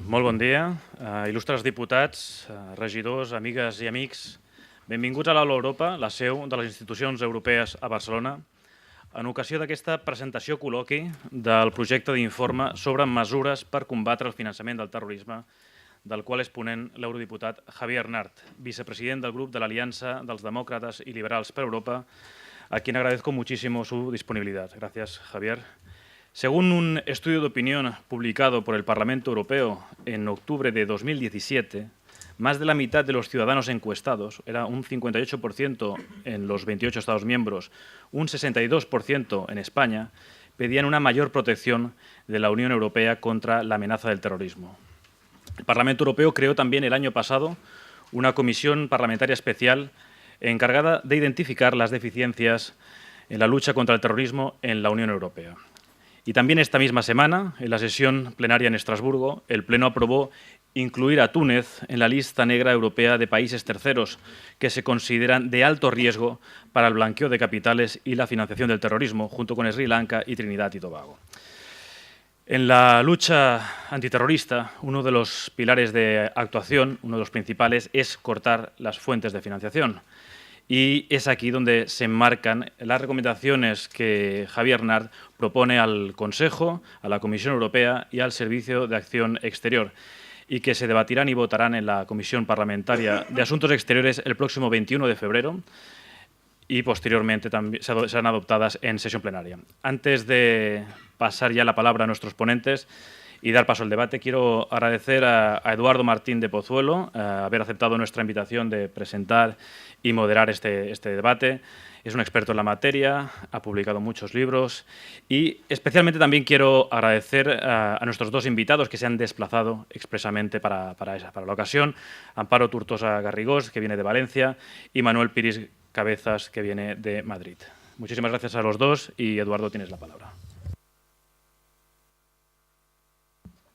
Molt bon dia, il·lustres diputats, regidors, amigues i amics. Benvinguts a l'Aula Europa, la seu de les institucions europees a Barcelona, en ocasió d'aquesta presentació col·loqui del projecte d'informe sobre mesures per combatre el finançament del terrorisme, del qual és ponent l'eurodiputat Javier Nart, vicepresident del grup de l'Aliança dels Demòcrates i Liberals per Europa, a quien agradezco muchísimo su disponibilidad. Gracias, Javier. Según un estudio de opinión publicado por el Parlamento Europeo en octubre de 2017, más de la mitad de los ciudadanos encuestados, era un 58% en los 28 Estados miembros, un 62% en España, pedían una mayor protección de la Unión Europea contra la amenaza del terrorismo. El Parlamento Europeo creó también el año pasado una comisión parlamentaria especial encargada de identificar las deficiencias en la lucha contra el terrorismo en la Unión Europea. Y también esta misma semana, en la sesión plenaria en Estrasburgo, el Pleno aprobó incluir a Túnez en la lista negra europea de países terceros que se consideran de alto riesgo para el blanqueo de capitales y la financiación del terrorismo, junto con Sri Lanka y Trinidad y Tobago. En la lucha antiterrorista, uno de los pilares de actuación, uno de los principales, es cortar las fuentes de financiación. Y es aquí donde se enmarcan las recomendaciones que Javier Nart propone al Consejo, a la Comisión Europea y al Servicio de Acción Exterior, y que se debatirán y votarán en la Comisión Parlamentaria de Asuntos Exteriores el próximo 21 de febrero y posteriormente también serán adoptadas en sesión plenaria. Antes de pasar ya la palabra a nuestros ponentes y dar paso al debate, quiero agradecer a Eduardo Martín de Pozuelo haber aceptado nuestra invitación de presentar y moderar este debate. Es un experto en la materia, ha publicado muchos libros y especialmente también quiero agradecer a nuestros dos invitados que se han desplazado expresamente para la ocasión. Amparo Tortosa Garrigós, que viene de Valencia, y Manuel Piris Cabezas, que viene de Madrid. Muchísimas gracias a los dos y, Eduardo, tienes la palabra.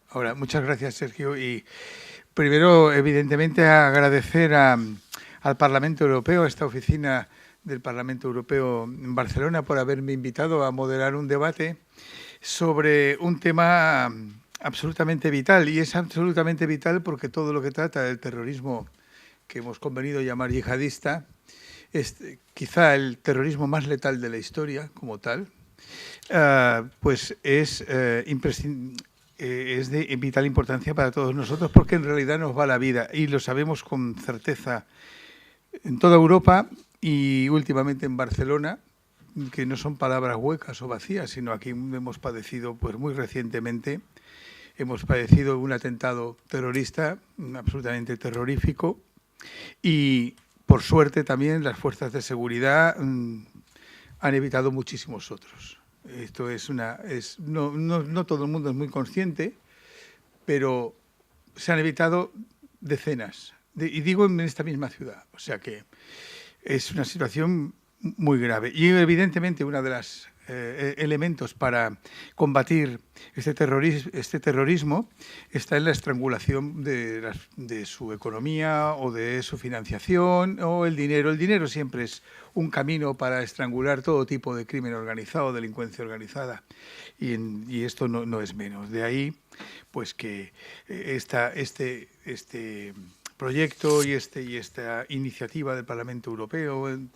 Ahora, muchas gracias, Sergio. Y primero, evidentemente, agradecer al Parlamento Europeo, a esta oficina del Parlamento Europeo en Barcelona, por haberme invitado a moderar un debate sobre un tema absolutamente vital. Y es absolutamente vital porque todo lo que trata del terrorismo que hemos convenido llamar yihadista es quizá el terrorismo más letal de la historia como tal, pues es de vital importancia para todos nosotros porque en realidad nos va la vida y lo sabemos con certeza en toda Europa y últimamente en Barcelona, que no son palabras huecas o vacías, sino aquí hemos padecido, pues muy recientemente, hemos padecido un atentado terrorista absolutamente terrorífico y, por suerte, también las fuerzas de seguridad han evitado muchísimos otros. Esto no todo el mundo es muy consciente, pero se han evitado decenas, y digo en esta misma ciudad, o sea que es una situación muy grave. Y evidentemente uno de los elementos para combatir este terrorismo está en la estrangulación de su economía o de su financiación o el dinero. El dinero siempre es un camino para estrangular todo tipo de crimen organizado, delincuencia organizada, y esto no es menos. De ahí, pues que este proyecto y esta iniciativa del Parlamento Europeo, en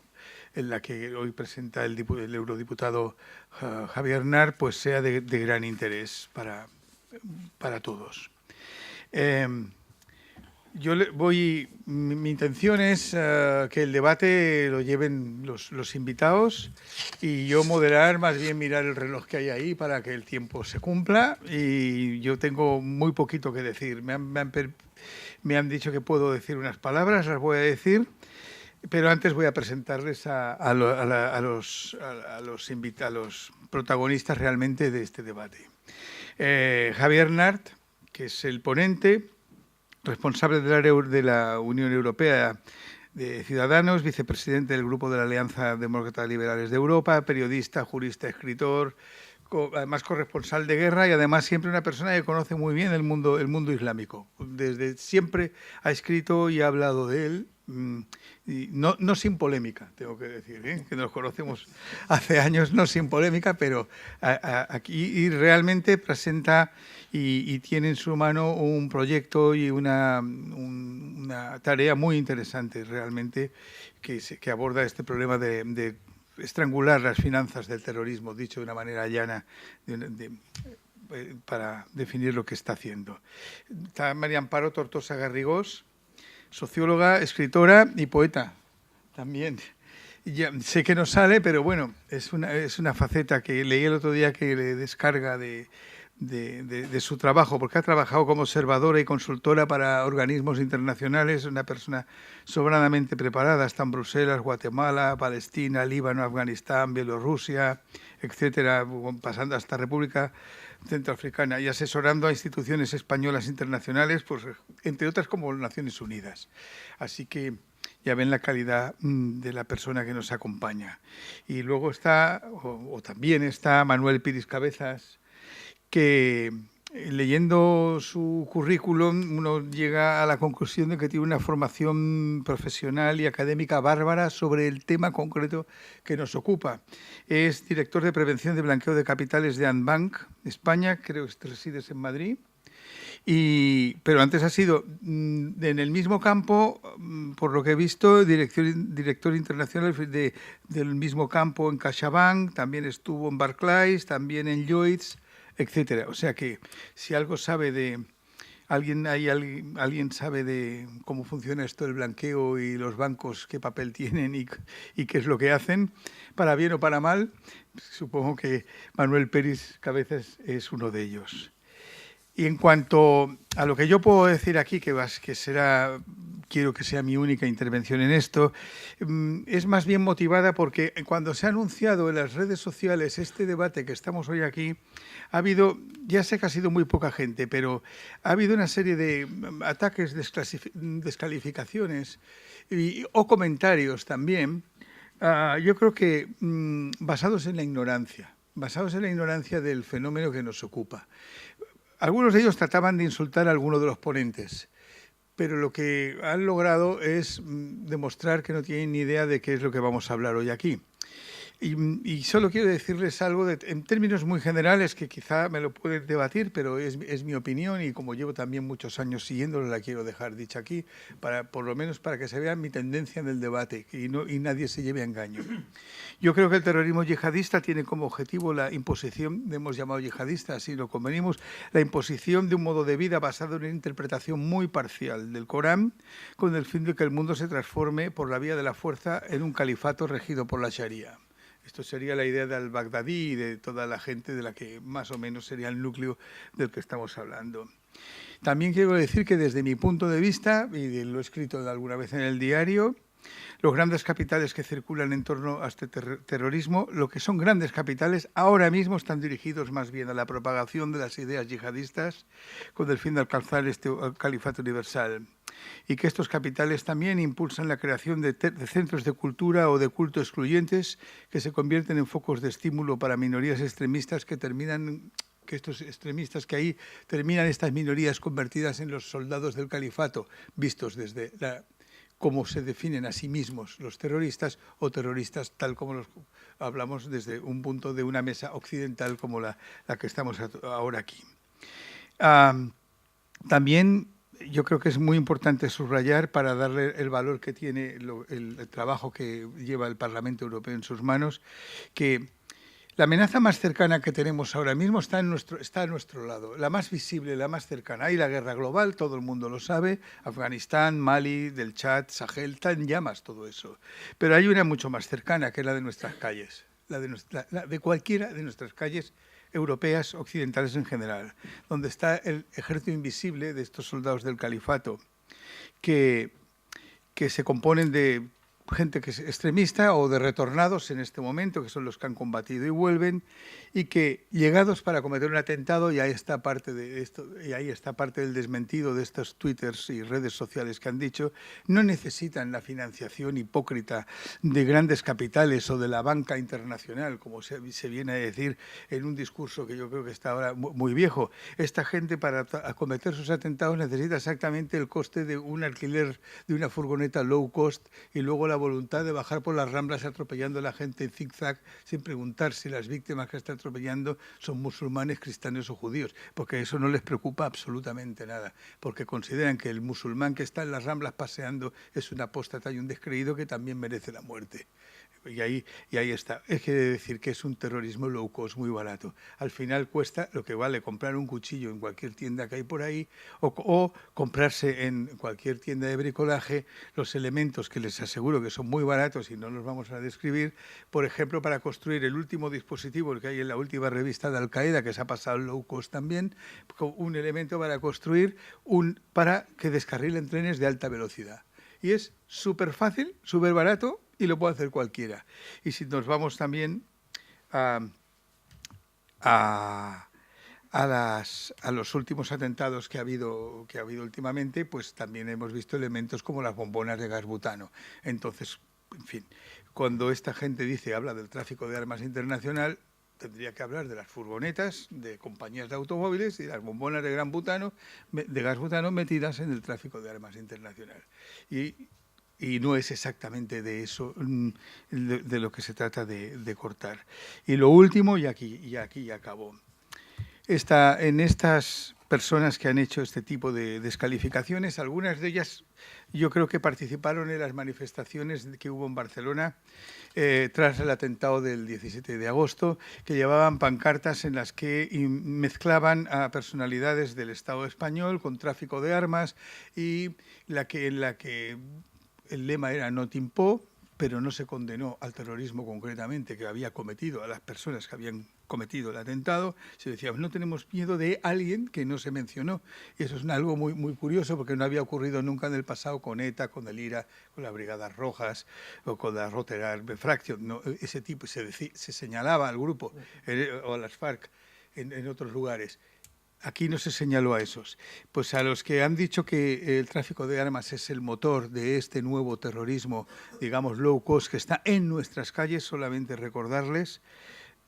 la que hoy presenta el eurodiputado Javier Nart, pues sea de gran interés para todos. Mi intención es que el debate lo lleven los invitados y yo moderar, más bien mirar el reloj que hay ahí para que el tiempo se cumpla, y yo tengo muy poquito que decir. Me han dicho que puedo decir unas palabras, las voy a decir, pero antes voy a presentarles a los protagonistas realmente de este debate. Javier Nart, que es el ponente, responsable de la Unión Europea de Ciudadanos, vicepresidente del Grupo de la Alianza Demócratas Liberales de Europa, periodista, jurista, escritor, además corresponsal de guerra y además siempre una persona que conoce muy bien el mundo islámico. Desde siempre ha escrito y ha hablado de él y no sin polémica, tengo que decir, que nos conocemos hace años, no sin polémica, pero aquí realmente presenta y tiene en su mano un proyecto y una tarea muy interesante realmente que aborda este problema de estrangular las finanzas del terrorismo, dicho de una manera llana, para definir lo que está haciendo. Está María Amparo Tortosa Garrigós, socióloga, escritora y poeta también. Ya, sé que no sale, pero bueno, es una faceta que leí el otro día que le descarga de su trabajo, porque ha trabajado como observadora y consultora para organismos internacionales, una persona sobradamente preparada, está en Bruselas, Guatemala, Palestina, Líbano, Afganistán, Bielorrusia, etcétera, pasando hasta República Centroafricana y asesorando a instituciones españolas internacionales, pues, entre otras como Naciones Unidas. Así que ya ven la calidad de la persona que nos acompaña. Y luego está, o también está Manuel Piris Cabezas, que leyendo su currículum uno llega a la conclusión de que tiene una formación profesional y académica bárbara sobre el tema concreto que nos ocupa. Es director de prevención de blanqueo de capitales de Andbank, España, creo que resides en Madrid. Pero antes ha sido en el mismo campo, por lo que he visto, director internacional del mismo campo en CaixaBank, también estuvo en Barclays, también en Lloyds, etcétera. O sea que si algo sabe de alguien sabe de cómo funciona esto del blanqueo y los bancos, qué papel tienen y qué es lo que hacen, para bien o para mal, supongo que Manuel Piris Cabezas es uno de ellos. Y en cuanto a lo que yo puedo decir aquí, quiero que sea mi única intervención en esto, es más bien motivada porque cuando se ha anunciado en las redes sociales este debate que estamos hoy aquí, ha habido, ya sé que ha sido muy poca gente, pero ha habido una serie de ataques, descalificaciones o comentarios también, yo creo que basados en la ignorancia del fenómeno que nos ocupa. Algunos de ellos trataban de insultar a alguno de los ponentes, pero lo que han logrado es demostrar que no tienen ni idea de qué es lo que vamos a hablar hoy aquí. Y solo quiero decirles algo en términos muy generales que quizá me lo pueden debatir, pero es mi opinión y como llevo también muchos años siguiéndolo, la quiero dejar dicha aquí, por lo menos para que se vea mi tendencia en el debate y nadie se lleve a engaño. Yo creo que el terrorismo yihadista tiene como objetivo la imposición, hemos llamado yihadista, así lo convenimos, la imposición de un modo de vida basado en una interpretación muy parcial del Corán, con el fin de que el mundo se transforme por la vía de la fuerza en un califato regido por la Sharia. Esto sería la idea de al-Baghdadi y de toda la gente de la que más o menos sería el núcleo del que estamos hablando. También quiero decir que desde mi punto de vista, y lo he escrito alguna vez en el diario, los grandes capitales que circulan en torno a este terrorismo, lo que son grandes capitales, ahora mismo están dirigidos más bien a la propagación de las ideas yihadistas con el fin de alcanzar este califato universal. Y que estos capitales también impulsan la creación de centros de cultura o de culto excluyentes que se convierten en focos de estímulo para minorías extremistas que estos extremistas que ahí terminan estas minorías convertidas en los soldados del califato, vistos desde cómo se definen a sí mismos los terroristas o terroristas tal como los hablamos desde un punto de una mesa occidental como la que estamos ahora aquí. También yo creo que es muy importante subrayar para darle el valor que tiene el trabajo que lleva el Parlamento Europeo en sus manos, que la amenaza más cercana que tenemos ahora mismo está a nuestro lado, la más visible, la más cercana. Hay la guerra global, todo el mundo lo sabe, Afganistán, Mali, del Chad, Sahel, está en llamas todo eso. Pero hay una mucho más cercana, que es la de nuestras calles, la de cualquiera de nuestras calles europeas, occidentales en general, donde está el ejército invisible de estos soldados del califato, que se componen de gente que es extremista o de retornados en este momento, que son los que han combatido y vuelven, y que llegados para cometer un atentado, y ahí está parte de esto, y ahí está parte del desmentido de estos twitters y redes sociales que han dicho, no necesitan la financiación hipócrita de grandes capitales o de la banca internacional, como se viene a decir en un discurso que yo creo que está ahora muy viejo. Esta gente para cometer sus atentados necesita exactamente el coste de un alquiler de una furgoneta low cost y luego la voluntad de bajar por las Ramblas atropellando a la gente en zigzag sin preguntar si las víctimas que está atropellando son musulmanes, cristianos o judíos, porque eso no les preocupa absolutamente nada, porque consideran que el musulmán que está en las Ramblas paseando es un apóstata y un descreído que también merece la muerte. Y ahí está. Es que decir que es un terrorismo low cost muy barato. Al final cuesta lo que vale comprar un cuchillo en cualquier tienda que hay por ahí o comprarse en cualquier tienda de bricolaje los elementos que les aseguro que son muy baratos y no los vamos a describir. Por ejemplo, para construir el último dispositivo que hay en la última revista de Al-Qaeda, que se ha pasado low cost también, un elemento para construir para que descarrilen trenes de alta velocidad. Y es súper fácil, súper barato y lo puede hacer cualquiera. Y si nos vamos también a los últimos atentados que ha habido últimamente, pues también hemos visto elementos como las bombonas de gas butano. Entonces, en fin, cuando esta gente habla del tráfico de armas internacional, tendría que hablar de las furgonetas de compañías de automóviles y las bombonas de gas butano metidas en el tráfico de armas internacional. Y no es exactamente de eso de lo que se trata de cortar. Y lo último, y aquí acabo. En estas personas que han hecho este tipo de descalificaciones, algunas de ellas yo creo que participaron en las manifestaciones que hubo en Barcelona tras el atentado del 17 de agosto, que llevaban pancartas en las que mezclaban a personalidades del Estado español con tráfico de armas y en la que el lema era "no timpó", pero no se condenó al terrorismo concretamente que había cometido a las personas que habían cometido el atentado. Se decía, no tenemos miedo de alguien que no se mencionó. Y eso es algo muy, muy curioso porque no había ocurrido nunca en el pasado con ETA, con el IRA, con las Brigadas Rojas o con la Rotterdam Fraction. No, ese tipo se señalaba al grupo o a las FARC en otros lugares. Aquí no se señaló a esos. Pues a los que han dicho que el tráfico de armas es el motor de este nuevo terrorismo, digamos, low cost, que está en nuestras calles, solamente recordarles,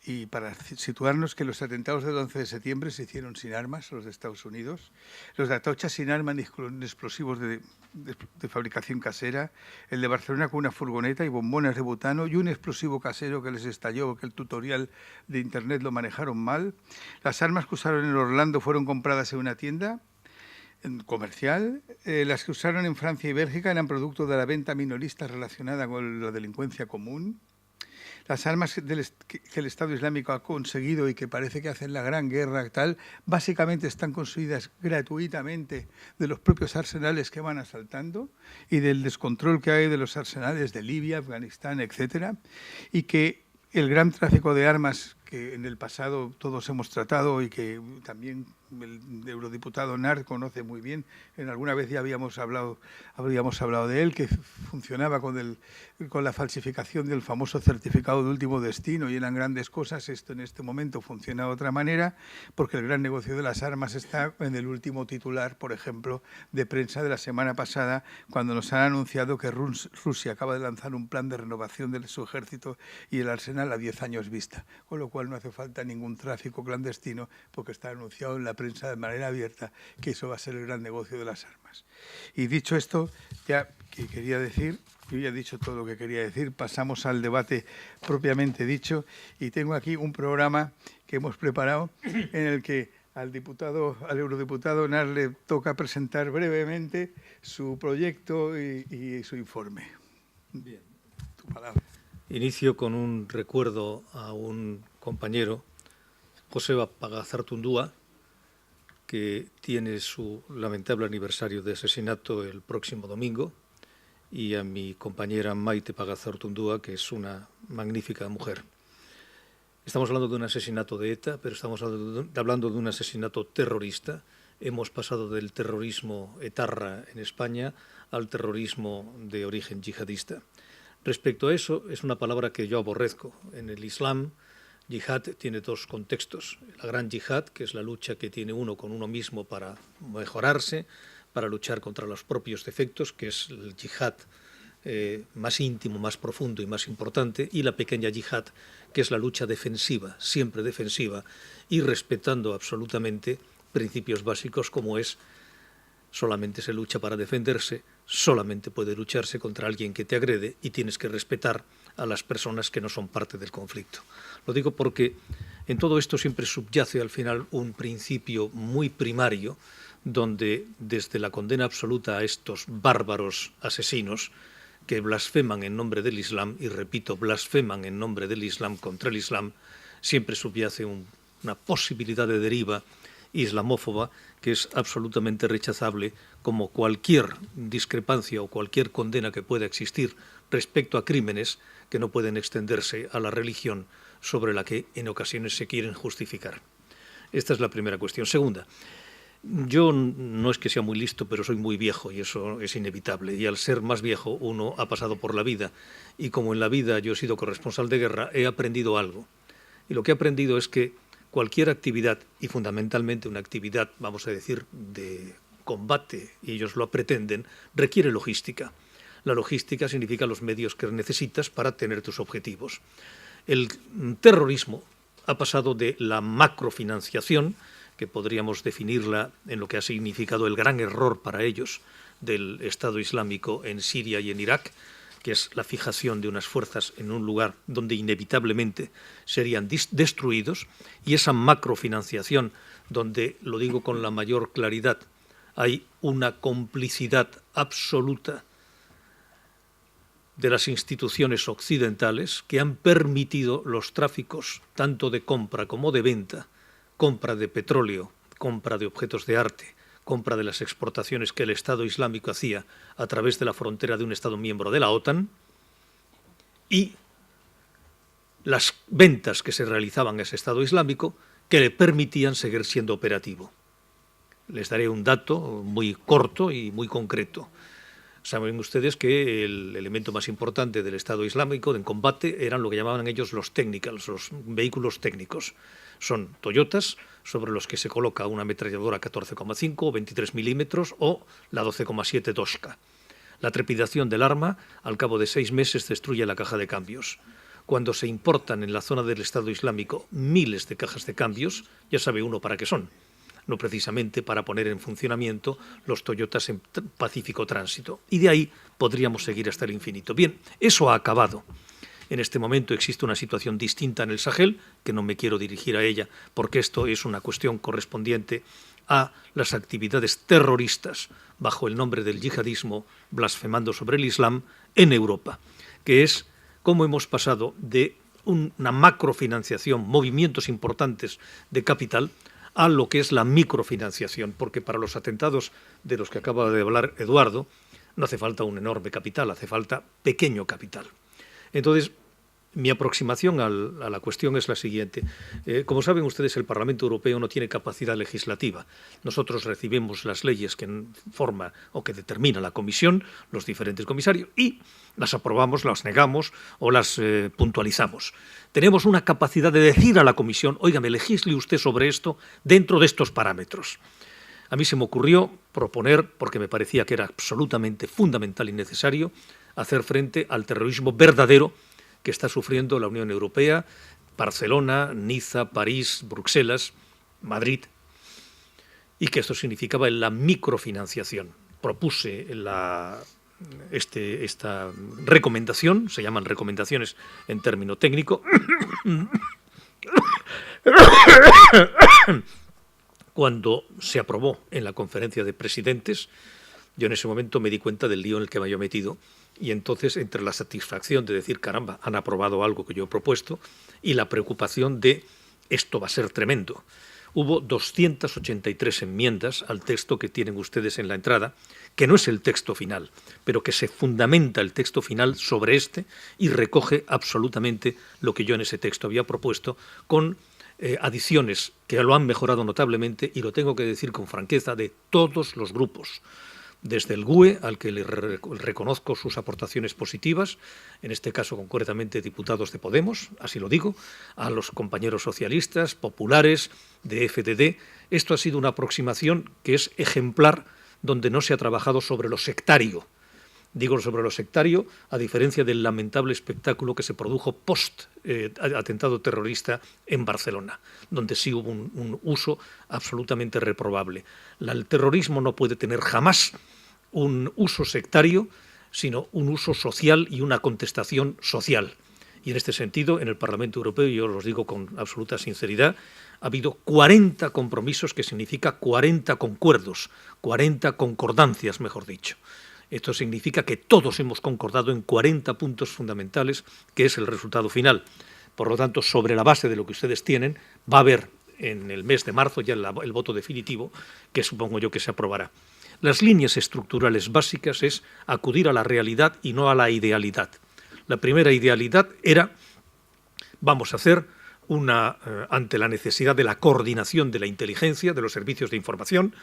y para situarnos, que los atentados del 11 de septiembre se hicieron sin armas, los de Estados Unidos, los de Atocha sin armas ni con explosivos de fabricación casera, el de Barcelona con una furgoneta y bombonas de butano y un explosivo casero que les estalló porque el tutorial de internet lo manejaron mal. Las armas que usaron en Orlando fueron compradas en una tienda comercial. Las que usaron en Francia y Bélgica eran producto de la venta minorista relacionada con la delincuencia común. Las armas que el Estado Islámico ha conseguido y que parece que hacen la gran guerra tal, básicamente están construidas gratuitamente de los propios arsenales que van asaltando y del descontrol que hay de los arsenales de Libia, Afganistán, etcétera, y que el gran tráfico de armas que en el pasado todos hemos tratado y que también el eurodiputado Nart conoce muy bien, en alguna vez ya habríamos hablado de él, que funcionaba con la falsificación del famoso certificado de último destino y eran grandes cosas. Esto en este momento funciona de otra manera porque el gran negocio de las armas está en el último titular, por ejemplo, de prensa de la semana pasada, cuando nos han anunciado que Rusia acaba de lanzar un plan de renovación de su ejército y el arsenal a 10 años vista, con lo cual no hace falta ningún tráfico clandestino porque está anunciado en la prensa de manera abierta que eso va a ser el gran negocio de las armas. Y dicho esto, ya que quería decir, yo ya he dicho todo lo que quería decir, pasamos al debate propiamente dicho y tengo aquí un programa que hemos preparado en el que al eurodiputado Nart le toca presentar brevemente su proyecto y su informe. Bien. Tu palabra. Inicio con un recuerdo a un compañero, Joseba Pagazartundúa, que tiene su lamentable aniversario de asesinato el próximo domingo, y a mi compañera Maite Pagazartundúa, que es una magnífica mujer. Estamos hablando de un asesinato de ETA, pero estamos hablando de un asesinato terrorista. Hemos pasado del terrorismo etarra en España al terrorismo de origen yihadista. Respecto a eso, es una palabra que yo aborrezco. En el Islam, Yihad tiene dos contextos. La gran yihad, que es la lucha que tiene uno con uno mismo para mejorarse, para luchar contra los propios defectos, que es el yihad más íntimo, más profundo y más importante, y la pequeña yihad, que es la lucha defensiva, siempre defensiva, y respetando absolutamente principios básicos como es: solamente se lucha para defenderse, solamente puede lucharse contra alguien que te agrede y tienes que respetar a las personas que no son parte del conflicto. Lo digo porque en todo esto siempre subyace al final un principio muy primario, donde desde la condena absoluta a estos bárbaros asesinos que blasfeman en nombre del Islam, y repito, blasfeman en nombre del Islam contra el Islam, siempre subyace una posibilidad de deriva islamófoba que es absolutamente rechazable, como cualquier discrepancia o cualquier condena que pueda existir respecto a crímenes que no pueden extenderse a la religión sobre la que en ocasiones se quieren justificar. Esta es la primera cuestión. Segunda, yo no es que sea muy listo, pero soy muy viejo y eso es inevitable. Y al ser más viejo uno ha pasado por la vida, y como en la vida yo he sido corresponsal de guerra, he aprendido algo. Y lo que he aprendido es que cualquier actividad, y fundamentalmente una actividad, vamos a decir, de combate, y ellos lo pretenden, requiere logística. La logística significa los medios que necesitas para tener tus objetivos. El terrorismo ha pasado de la macrofinanciación, que podríamos definirla en lo que ha significado el gran error para ellos del Estado Islámico en Siria y en Irak, que es la fijación de unas fuerzas en un lugar donde inevitablemente serían destruidos, y esa macrofinanciación, donde, lo digo con la mayor claridad, hay una complicidad absoluta de las instituciones occidentales que han permitido los tráficos tanto de compra como de venta, compra de petróleo, compra de objetos de arte, compra de las exportaciones que el Estado Islámico hacía a través de la frontera de un Estado miembro de la OTAN, y las ventas que se realizaban a ese Estado Islámico que le permitían seguir siendo operativo. Les daré un dato muy corto y muy concreto. Saben ustedes que el elemento más importante del Estado Islámico en combate eran lo que llamaban ellos los technicals, los vehículos técnicos. Son Toyotas, sobre los que se coloca una ametralladora 14,5 o 23 milímetros o la 12,7 Toshka. La trepidación del arma, al cabo de 6 meses, destruye la caja de cambios. Cuando se importan en la zona del Estado Islámico miles de cajas de cambios, ya sabe uno para qué son. No precisamente para poner en funcionamiento los Toyotas en pacífico tránsito. Y de ahí podríamos seguir hasta el infinito. Bien, eso ha acabado. En este momento existe una situación distinta en el Sahel, que no me quiero dirigir a ella, porque esto es una cuestión correspondiente a las actividades terroristas bajo el nombre del yihadismo, blasfemando sobre el Islam, en Europa, que es cómo hemos pasado de una macrofinanciación, movimientos importantes de capital, a lo que es la microfinanciación, porque para los atentados de los que acaba de hablar Eduardo no hace falta un enorme capital, hace falta pequeño capital. Entonces, mi aproximación a la cuestión es la siguiente. Como saben ustedes, el Parlamento Europeo no tiene capacidad legislativa. Nosotros recibimos las leyes que forma o que determina la Comisión, los diferentes comisarios, y las aprobamos, las negamos o las puntualizamos. Tenemos una capacidad de decir a la Comisión: óigame, legisle usted sobre esto dentro de estos parámetros. A mí se me ocurrió proponer, porque me parecía que era absolutamente fundamental y necesario, hacer frente al terrorismo verdadero que está sufriendo la Unión Europea, Barcelona, Niza, París, Bruselas, Madrid, y que esto significaba la microfinanciación. Propuse esta recomendación, se llaman recomendaciones en término técnico, cuando se aprobó en la conferencia de presidentes. Yo en ese momento me di cuenta del lío en el que me había metido, y entonces, entre la satisfacción de decir, caramba, han aprobado algo que yo he propuesto, y la preocupación de esto va a ser tremendo, hubo 283 enmiendas al texto que tienen ustedes en la entrada, que no es el texto final, pero que se fundamenta el texto final sobre este y recoge absolutamente lo que yo en ese texto había propuesto, con adiciones que lo han mejorado notablemente, y lo tengo que decir con franqueza, de todos los grupos, desde el GUE, al que le reconozco sus aportaciones positivas, en este caso concretamente diputados de Podemos, así lo digo, a los compañeros socialistas, populares, de FDD. Esto ha sido una aproximación que es ejemplar, donde no se ha trabajado sobre lo sectario. Digo sobre lo sectario, a diferencia del lamentable espectáculo que se produjo post-atentado terrorista en Barcelona, donde sí hubo un uso absolutamente reprobable. El terrorismo no puede tener jamás un uso sectario, sino un uso social y una contestación social. Y en este sentido, en el Parlamento Europeo, y yo os digo con absoluta sinceridad, ha habido 40 compromisos, que significa 40 concuerdos, 40 concordancias, mejor dicho. Esto significa que todos hemos concordado en 40 puntos fundamentales, que es el resultado final. Por lo tanto, sobre la base de lo que ustedes tienen, va a haber en el mes de marzo ya el voto definitivo, que supongo yo que se aprobará. Las líneas estructurales básicas es acudir a la realidad y no a la idealidad. La primera idealidad era, vamos a hacer ante la necesidad de la coordinación de la inteligencia, de los servicios de información,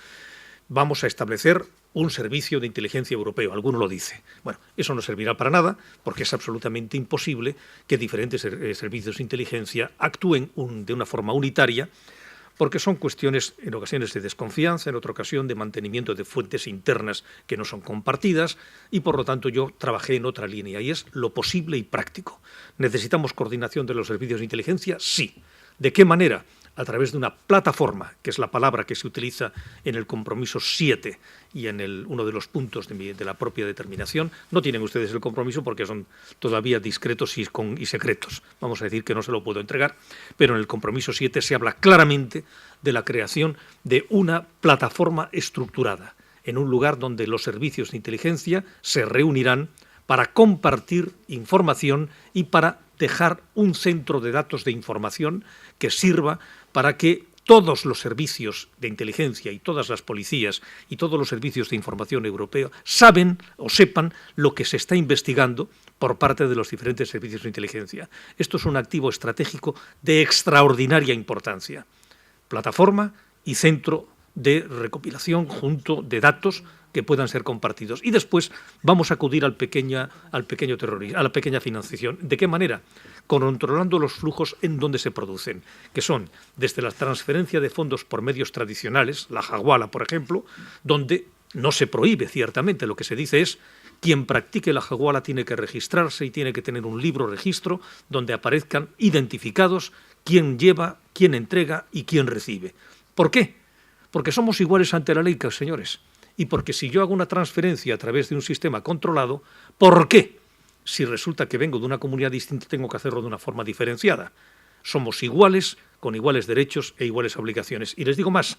vamos a establecer un servicio de inteligencia europeo, alguno lo dice. Bueno, eso no servirá para nada, porque es absolutamente imposible que diferentes servicios de inteligencia actúen de una forma unitaria, porque son cuestiones en ocasiones de desconfianza, en otra ocasión de mantenimiento de fuentes internas que no son compartidas, y por lo tanto yo trabajé en otra línea, y es lo posible y práctico. ¿Necesitamos coordinación de los servicios de inteligencia? Sí. ¿De qué manera? A través de una plataforma, que es la palabra que se utiliza en el compromiso 7 y en uno de los puntos de la propia determinación. No tienen ustedes el compromiso porque son todavía discretos y secretos. Vamos a decir que no se lo puedo entregar, pero en el compromiso 7 se habla claramente de la creación de una plataforma estructurada, en un lugar donde los servicios de inteligencia se reunirán para compartir información y para dejar un centro de datos de información que sirva para que todos los servicios de inteligencia y todas las policías y todos los servicios de información europeos sepan lo que se está investigando por parte de los diferentes servicios de inteligencia. Esto es un activo estratégico de extraordinaria importancia. Plataforma y centro de recopilación junto de datos que puedan ser compartidos. Y después vamos a acudir al pequeño terrorismo, a la pequeña financiación. ¿De qué manera? Controlando los flujos en donde se producen, que son desde la transferencia de fondos por medios tradicionales, la hawala, por ejemplo, donde no se prohíbe ciertamente, lo que se dice es quien practique la hawala tiene que registrarse y tiene que tener un libro registro donde aparezcan identificados quién lleva, quién entrega y quién recibe. ¿Por qué? Porque somos iguales ante la ley, señores. Y porque si yo hago una transferencia a través de un sistema controlado, ¿por qué? Si resulta que vengo de una comunidad distinta, tengo que hacerlo de una forma diferenciada. Somos iguales, con iguales derechos e iguales obligaciones. Y les digo más,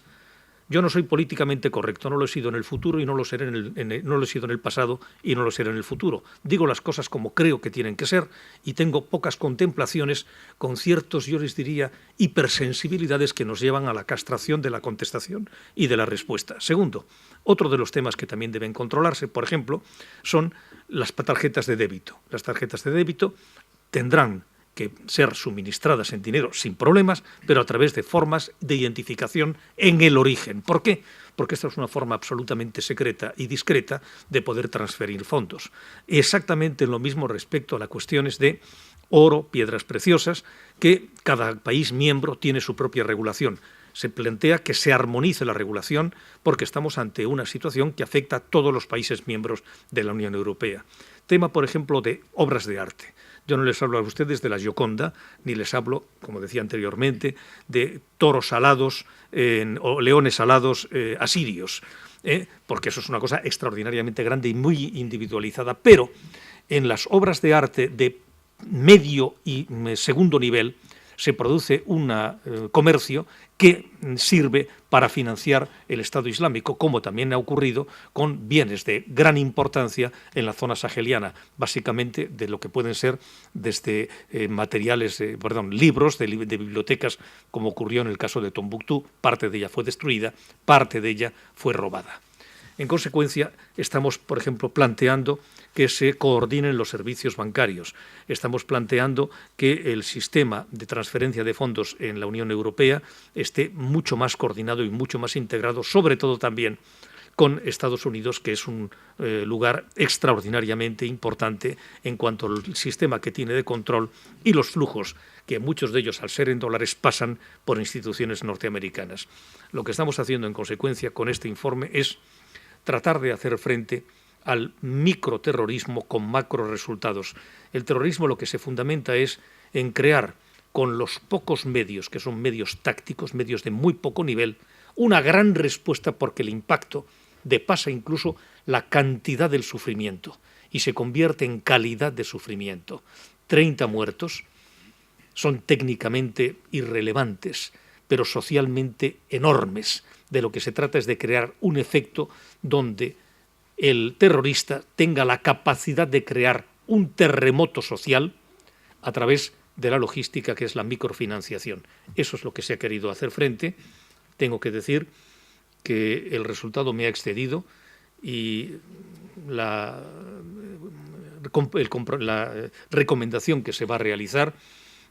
yo no soy políticamente correcto, no lo he sido en el futuro y no lo seré no lo he sido en el pasado y no lo seré en el futuro. Digo las cosas como creo que tienen que ser y tengo pocas contemplaciones con ciertos, yo les diría, hipersensibilidades que nos llevan a la castración de la contestación y de la respuesta. Segundo, otro de los temas que también deben controlarse, por ejemplo, son las tarjetas de débito. Las tarjetas de débito tendrán que ser suministradas en dinero sin problemas, pero a través de formas de identificación en el origen. ¿Por qué? Porque esta es una forma absolutamente secreta y discreta de poder transferir fondos. Exactamente lo mismo respecto a las cuestiones de oro, piedras preciosas, que cada país miembro tiene su propia regulación. Se plantea que se armonice la regulación porque estamos ante una situación que afecta a todos los países miembros de la Unión Europea. Tema, por ejemplo, de obras de arte. Yo no les hablo a ustedes de la Gioconda, ni les hablo, como decía anteriormente, de toros alados o leones alados asirios, porque eso es una cosa extraordinariamente grande y muy individualizada. Pero en las obras de arte de medio y segundo nivel se produce un comercio que sirve para financiar el Estado Islámico, como también ha ocurrido con bienes de gran importancia en la zona saheliana, básicamente de lo que pueden ser desde libros de bibliotecas, como ocurrió en el caso de Tombuctú. Parte de ella fue destruida, parte de ella fue robada. En consecuencia, estamos, por ejemplo, planteando que se coordinen los servicios bancarios. Estamos planteando que el sistema de transferencia de fondos en la Unión Europea esté mucho más coordinado y mucho más integrado, sobre todo también con Estados Unidos, que es un lugar extraordinariamente importante en cuanto al sistema que tiene de control y los flujos, que muchos de ellos, al ser en dólares, pasan por instituciones norteamericanas. Lo que estamos haciendo, en consecuencia, con este informe es tratar de hacer frente al microterrorismo con macro resultados. El terrorismo lo que se fundamenta es en crear, con los pocos medios, que son medios tácticos, medios de muy poco nivel, una gran respuesta, porque el impacto depasa incluso la cantidad del sufrimiento y se convierte en calidad de sufrimiento. 30 muertos son técnicamente irrelevantes, pero socialmente enormes. De lo que se trata es de crear un efecto donde el terrorista tenga la capacidad de crear un terremoto social a través de la logística, que es la microfinanciación. Eso es lo que se ha querido hacer frente. Tengo que decir que el resultado me ha excedido y la recomendación que se va a realizar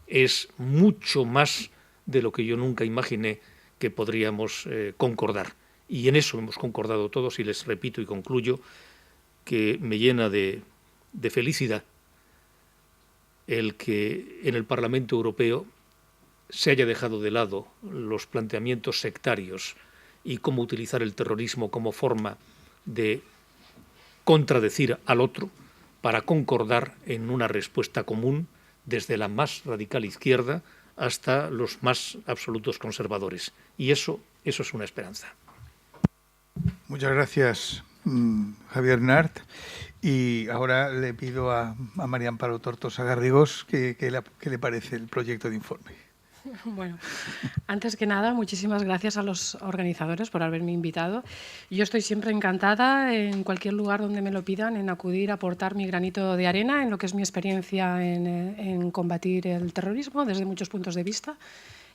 es mucho más de lo que yo nunca imaginé que podríamos concordar. Y en eso hemos concordado todos, y les repito y concluyo que me llena de felicidad el que en el Parlamento Europeo se haya dejado de lado los planteamientos sectarios y cómo utilizar el terrorismo como forma de contradecir al otro para concordar en una respuesta común, desde la más radical izquierda hasta los más absolutos conservadores. Y eso es una esperanza. Muchas gracias, Javier Nart. Y ahora le pido a María Amparo Tortosa Garrigós qué le parece el proyecto de informe. Bueno, antes que nada, muchísimas gracias a los organizadores por haberme invitado. Yo estoy siempre encantada, en cualquier lugar donde me lo pidan, en acudir a aportar mi granito de arena en lo que es mi experiencia en combatir el terrorismo desde muchos puntos de vista.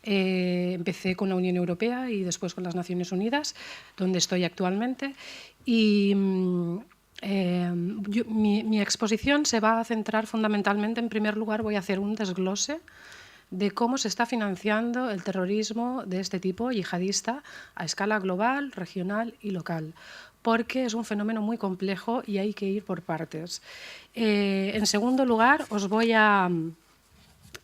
Empecé con la Unión Europea y después con las Naciones Unidas, donde estoy actualmente. Y mi exposición se va a centrar fundamentalmente, en primer lugar, voy a hacer un desglose de cómo se está financiando el terrorismo de este tipo, yihadista, a escala global, regional y local, porque es un fenómeno muy complejo y hay que ir por partes. En segundo lugar, os voy a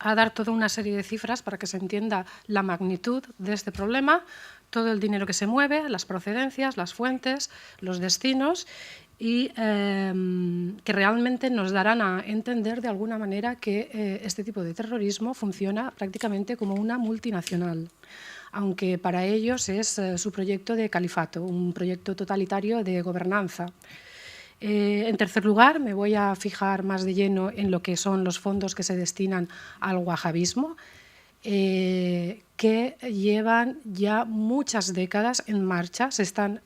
dar toda una serie de cifras para que se entienda la magnitud de este problema, todo el dinero que se mueve, las procedencias, las fuentes, los destinos, y que realmente nos darán a entender de alguna manera que este tipo de terrorismo funciona prácticamente como una multinacional, aunque para ellos es su proyecto de califato, un proyecto totalitario de gobernanza. En tercer lugar, me voy a fijar más de lleno en lo que son los fondos que se destinan al wahabismo, que llevan ya muchas décadas en marcha, se están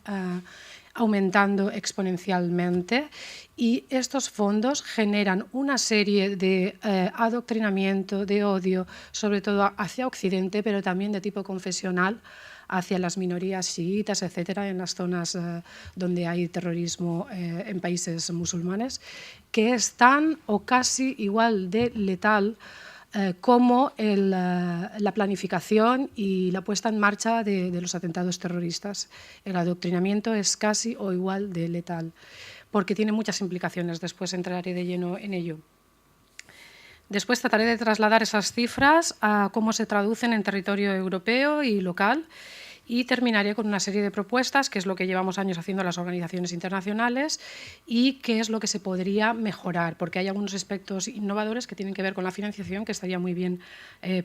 aumentando exponencialmente, y estos fondos generan una serie de adoctrinamiento, de odio, sobre todo hacia Occidente, pero también de tipo confesional, hacia las minorías chiitas, etcétera, en las zonas donde hay terrorismo en países musulmanes, que es tan o casi igual de letal como la planificación y la puesta en marcha de los atentados terroristas. El adoctrinamiento es casi o igual de letal, porque tiene muchas implicaciones. Después entraré de lleno en ello. Después trataré de trasladar esas cifras a cómo se traducen en territorio europeo y local, y terminaré con una serie de propuestas, que es lo que llevamos años haciendo las organizaciones internacionales y qué es lo que se podría mejorar, porque hay algunos aspectos innovadores que tienen que ver con la financiación que estaría muy bien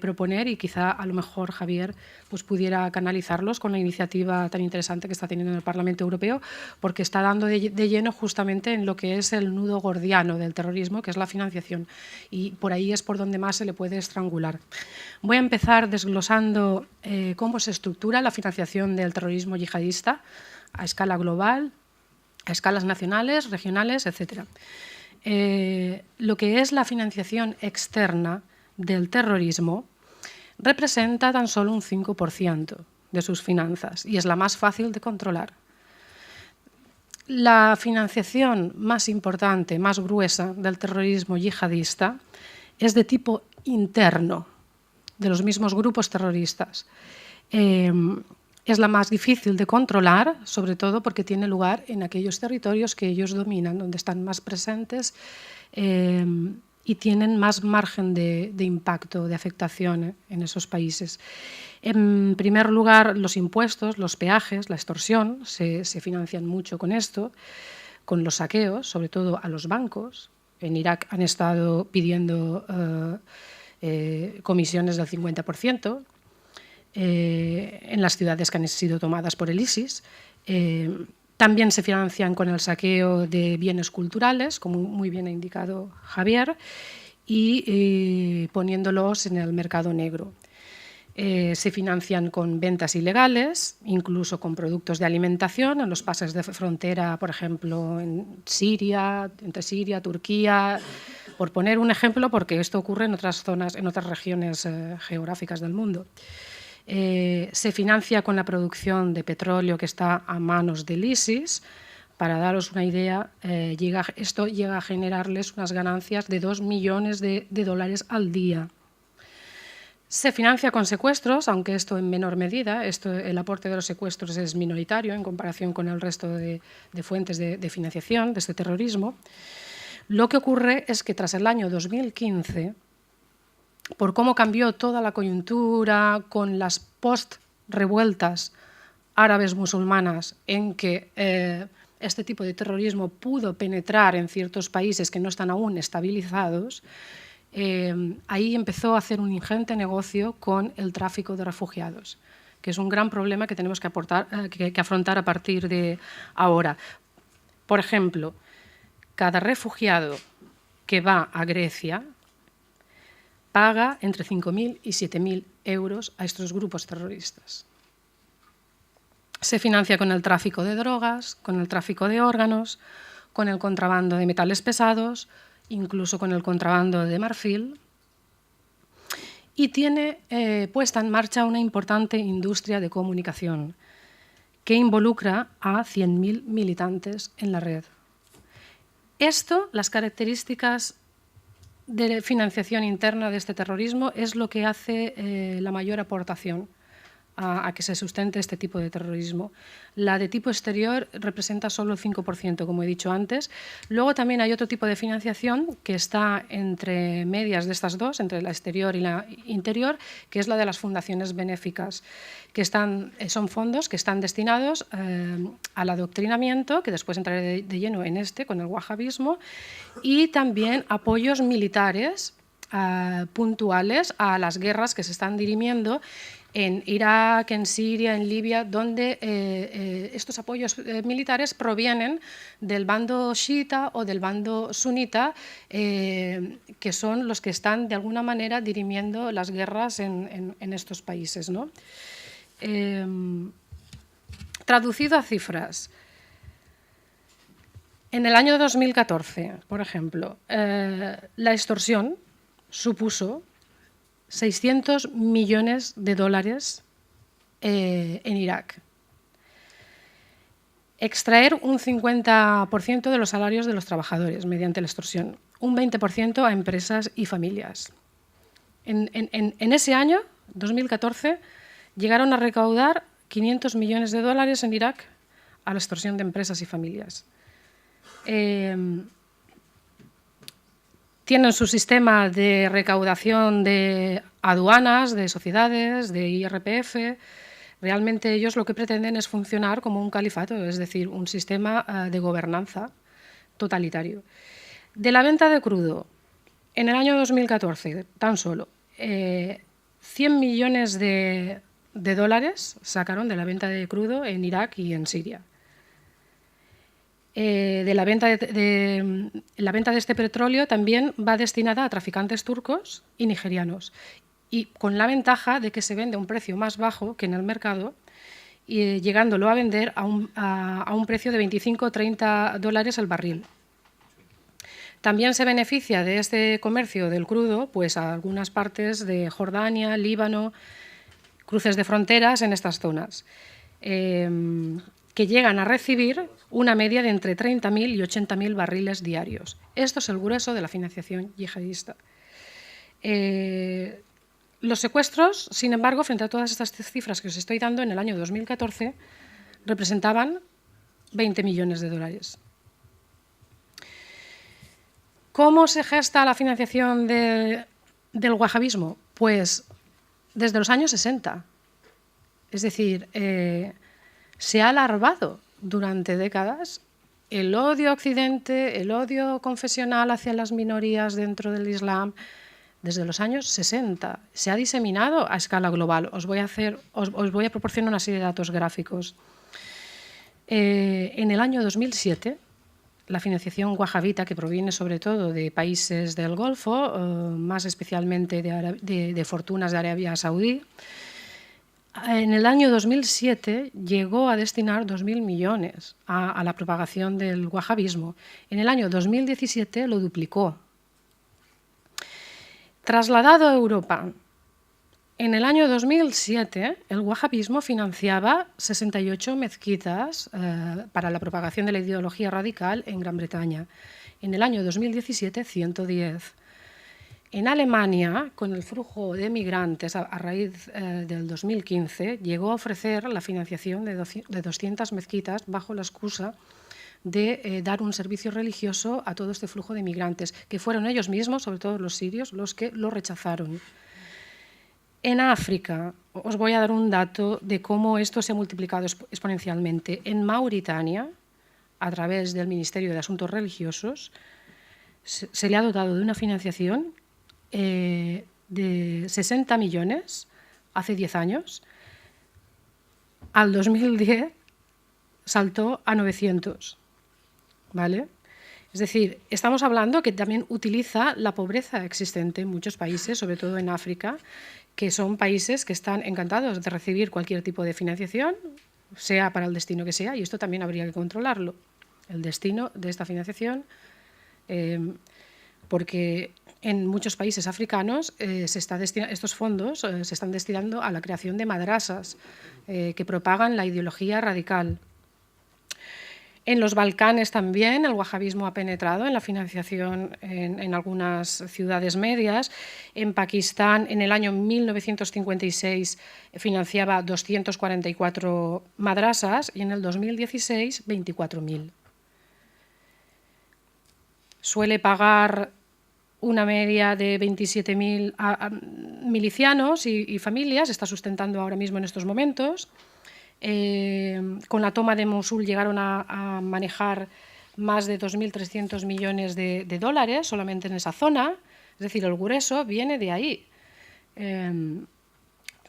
proponer, y quizá a lo mejor Javier pues, pudiera canalizarlos con la iniciativa tan interesante que está teniendo en el Parlamento Europeo, porque está dando de lleno justamente en lo que es el nudo gordiano del terrorismo, que es la financiación, y por ahí es por donde más se le puede estrangular. Voy a empezar desglosando cómo se estructura la financiación del terrorismo yihadista a escala global, a escalas nacionales, regionales, etc. Lo que es la financiación externa del terrorismo representa tan solo un 5% de sus finanzas y es la más fácil de controlar. La financiación más importante, más gruesa del terrorismo yihadista es de tipo interno, de los mismos grupos terroristas. Es la más difícil de controlar, sobre todo porque tiene lugar en aquellos territorios que ellos dominan, donde están más presentes y tienen más margen de impacto, de afectación en esos países. En primer lugar, los impuestos, los peajes, la extorsión, se financian mucho con esto, con los saqueos, sobre todo a los bancos. En Irak han estado pidiendo comisiones del 50%, en las ciudades que han sido tomadas por el ISIS. También se financian con el saqueo de bienes culturales, como muy bien ha indicado Javier, y poniéndolos en el mercado negro. Se financian con ventas ilegales, incluso con productos de alimentación en los pases de frontera, por ejemplo, en Siria, entre Siria, Turquía, por poner un ejemplo, porque esto ocurre en otras zonas, en otras regiones geográficas del mundo. Se financia con la producción de petróleo que está a manos del ISIS. Para daros una idea, esto llega a generarles unas ganancias de 2 millones de dólares al día. Se financia con secuestros, aunque esto en menor medida. El aporte de los secuestros es minoritario en comparación con el resto de fuentes de financiación de este terrorismo. Lo que ocurre es que tras el año 2015, por cómo cambió toda la coyuntura con las post-revueltas árabes musulmanas, en que este tipo de terrorismo pudo penetrar en ciertos países que no están aún estabilizados, ahí empezó a hacer un ingente negocio con el tráfico de refugiados, que es un gran problema que tenemos que afrontar a partir de ahora. Por ejemplo, cada refugiado que va a Grecia paga entre 5.000 y 7.000 euros a estos grupos terroristas. Se financia con el tráfico de drogas, con el tráfico de órganos, con el contrabando de metales pesados, incluso con el contrabando de marfil, y tiene puesta en marcha una importante industria de comunicación que involucra a 100.000 militantes en la red. Esto, las características de financiación interna de este terrorismo, es lo que hace la mayor aportación a que se sustente este tipo de terrorismo. La de tipo exterior representa solo el 5%, como he dicho antes. Luego también hay otro tipo de financiación que está entre medias de estas dos, entre la exterior y la interior, que es la de las fundaciones benéficas, que son fondos que están destinados al adoctrinamiento, que después entraré de lleno en con el wahabismo, y también apoyos militares puntuales a las guerras que se están dirimiendo en Irak, en Siria, en Libia, donde estos apoyos militares provienen del bando chiita o del bando sunita, que son los que están de alguna manera dirimiendo las guerras en estos países, ¿no? Traducido a cifras, en el año 2014, por ejemplo, la extorsión supuso 600 millones de dólares en Irak. Extraer un 50% de los salarios de los trabajadores mediante la extorsión, un 20% a empresas y familias. En ese año, 2014, llegaron a recaudar 500 millones de dólares en Irak a la extorsión de empresas y familias. Tienen su sistema de recaudación de aduanas, de sociedades, de IRPF. Realmente ellos lo que pretenden es funcionar como un califato, es decir, un sistema de gobernanza totalitario. De la venta de crudo, en el año 2014, tan solo, 100 millones de dólares sacaron de la venta de crudo en Irak y en Siria. La venta de este petróleo también va destinada a traficantes turcos y nigerianos, y con la ventaja de que se vende a un precio más bajo que en el mercado, llegándolo a vender a un precio de 25 o 30 dólares el barril. También se beneficia de este comercio del crudo pues, a algunas partes de Jordania, Líbano, cruces de fronteras en estas zonas, que llegan a recibir una media de entre 30.000 y 80.000 barriles diarios. Esto es el grueso de la financiación yihadista. Los secuestros, sin embargo, frente a todas estas cifras que os estoy dando, en el año 2014 representaban 20 millones de dólares. ¿Cómo se gesta la financiación del wahabismo? Pues desde los años 60. Es decir, se ha alarvado durante décadas el odio a Occidente, el odio confesional hacia las minorías dentro del Islam, desde los años 60. Se ha diseminado a escala global. Os voy a proporcionar una serie de datos gráficos. En el año 2007, la financiación wahabita, que proviene sobre todo de países del Golfo, más especialmente de fortunas de Arabia Saudí, en el año 2007 llegó a destinar 2.000 millones a la propagación del wahabismo. En el año 2017 lo duplicó. Trasladado a Europa, en el año 2007 el wahabismo financiaba 68 mezquitas para la propagación de la ideología radical en Gran Bretaña. En el año 2017, 110. En Alemania, con el flujo de migrantes a raíz del 2015, llegó a ofrecer la financiación de 200 mezquitas bajo la excusa de dar un servicio religioso a todo este flujo de migrantes, que fueron ellos mismos, sobre todo los sirios, los que lo rechazaron. En África, os voy a dar un dato de cómo esto se ha multiplicado exponencialmente. En Mauritania, a través del Ministerio de Asuntos Religiosos, se le ha dotado de una financiación de 60 millones hace 10 años. Al 2010 saltó a 900. ¿Vale? Es decir, estamos hablando que también utiliza la pobreza existente en muchos países, sobre todo en África, que son países que están encantados de recibir cualquier tipo de financiación, sea para el destino que sea, y esto también habría que controlarlo, el destino de esta financiación, porque en muchos países africanos estos fondos se están destinando a la creación de madrasas que propagan la ideología radical. En los Balcanes también el wahabismo ha penetrado en la financiación en algunas ciudades medias. En Pakistán, en el año 1956, financiaba 244 madrasas y en el 2016, 24.000. Suele pagar una media de 27.000 milicianos y familias, está sustentando ahora mismo en estos momentos. Con la toma de Mosul llegaron a manejar más de 2.300 millones de dólares solamente en esa zona, es decir, el grueso viene de ahí.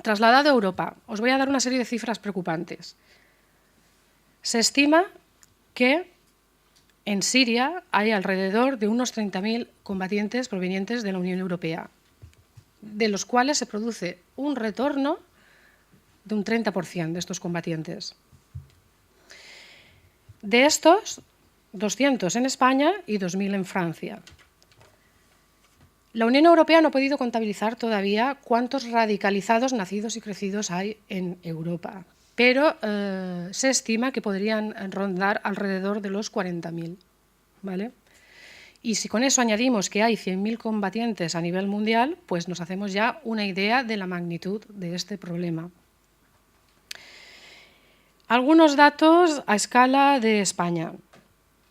Trasladado a Europa, os voy a dar una serie de cifras preocupantes. Se estima que en Siria hay alrededor de unos 30.000 combatientes provenientes de la Unión Europea, de los cuales se produce un retorno de un 30% de estos combatientes. De estos, 200 en España y 2.000 en Francia. La Unión Europea no ha podido contabilizar todavía cuántos radicalizados nacidos y crecidos hay en Europa, pero se estima que podrían rondar alrededor de los 40.000. ¿Vale? Y si con eso añadimos que hay 100.000 combatientes a nivel mundial, pues nos hacemos ya una idea de la magnitud de este problema. Algunos datos a escala de España.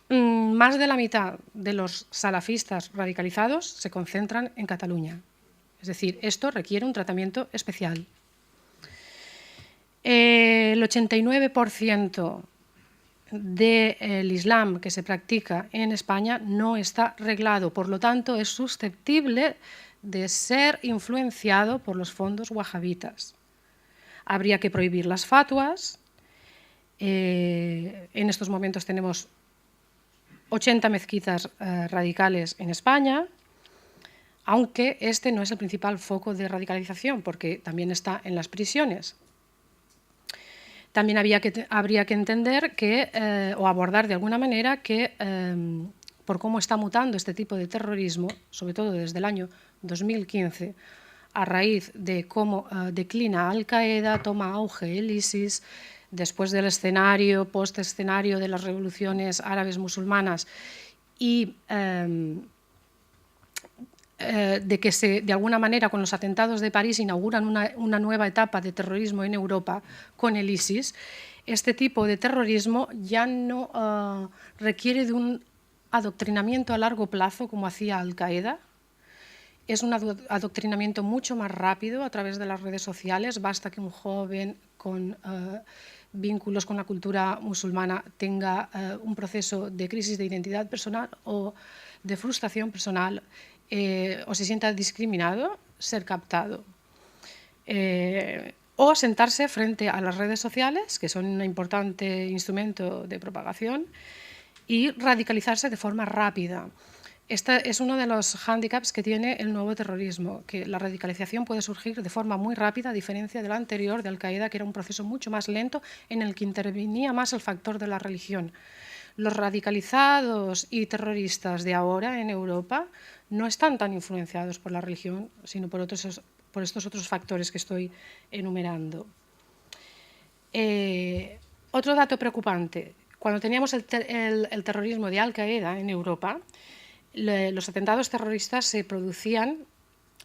Más de la mitad de los salafistas radicalizados se concentran en Cataluña. Es decir, esto requiere un tratamiento especial. El 89% del Islam que se practica en España no está reglado, por lo tanto es susceptible de ser influenciado por los fondos wahabitas. Habría que prohibir las fatuas. En estos momentos tenemos 80 mezquitas radicales en España, aunque este no es el principal foco de radicalización, porque también está en las prisiones. También habría que entender o abordar de alguna manera que, por cómo está mutando este tipo de terrorismo, sobre todo desde el año 2015, a raíz de cómo declina Al-Qaeda, toma auge el ISIS, después del post-escenario de las revoluciones árabes musulmanas y de que de alguna manera con los atentados de París inauguran una nueva etapa de terrorismo en Europa con el ISIS, este tipo de terrorismo ya no requiere de un adoctrinamiento a largo plazo como hacía Al-Qaeda. Es un adoctrinamiento mucho más rápido a través de las redes sociales. Basta que un joven con vínculos con la cultura musulmana tenga un proceso de crisis de identidad personal o de frustración personal o se sienta discriminado, ser captado. O sentarse frente a las redes sociales, que son un importante instrumento de propagación, y radicalizarse de forma rápida. Este es uno de los hándicaps que tiene el nuevo terrorismo, que la radicalización puede surgir de forma muy rápida, a diferencia del anterior, de Al-Qaeda, que era un proceso mucho más lento en el que intervenía más el factor de la religión. Los radicalizados y terroristas de ahora en Europa no están tan influenciados por la religión, sino por estos otros factores que estoy enumerando. Otro dato preocupante: cuando teníamos el terrorismo de Al-Qaeda en Europa, los atentados terroristas se producían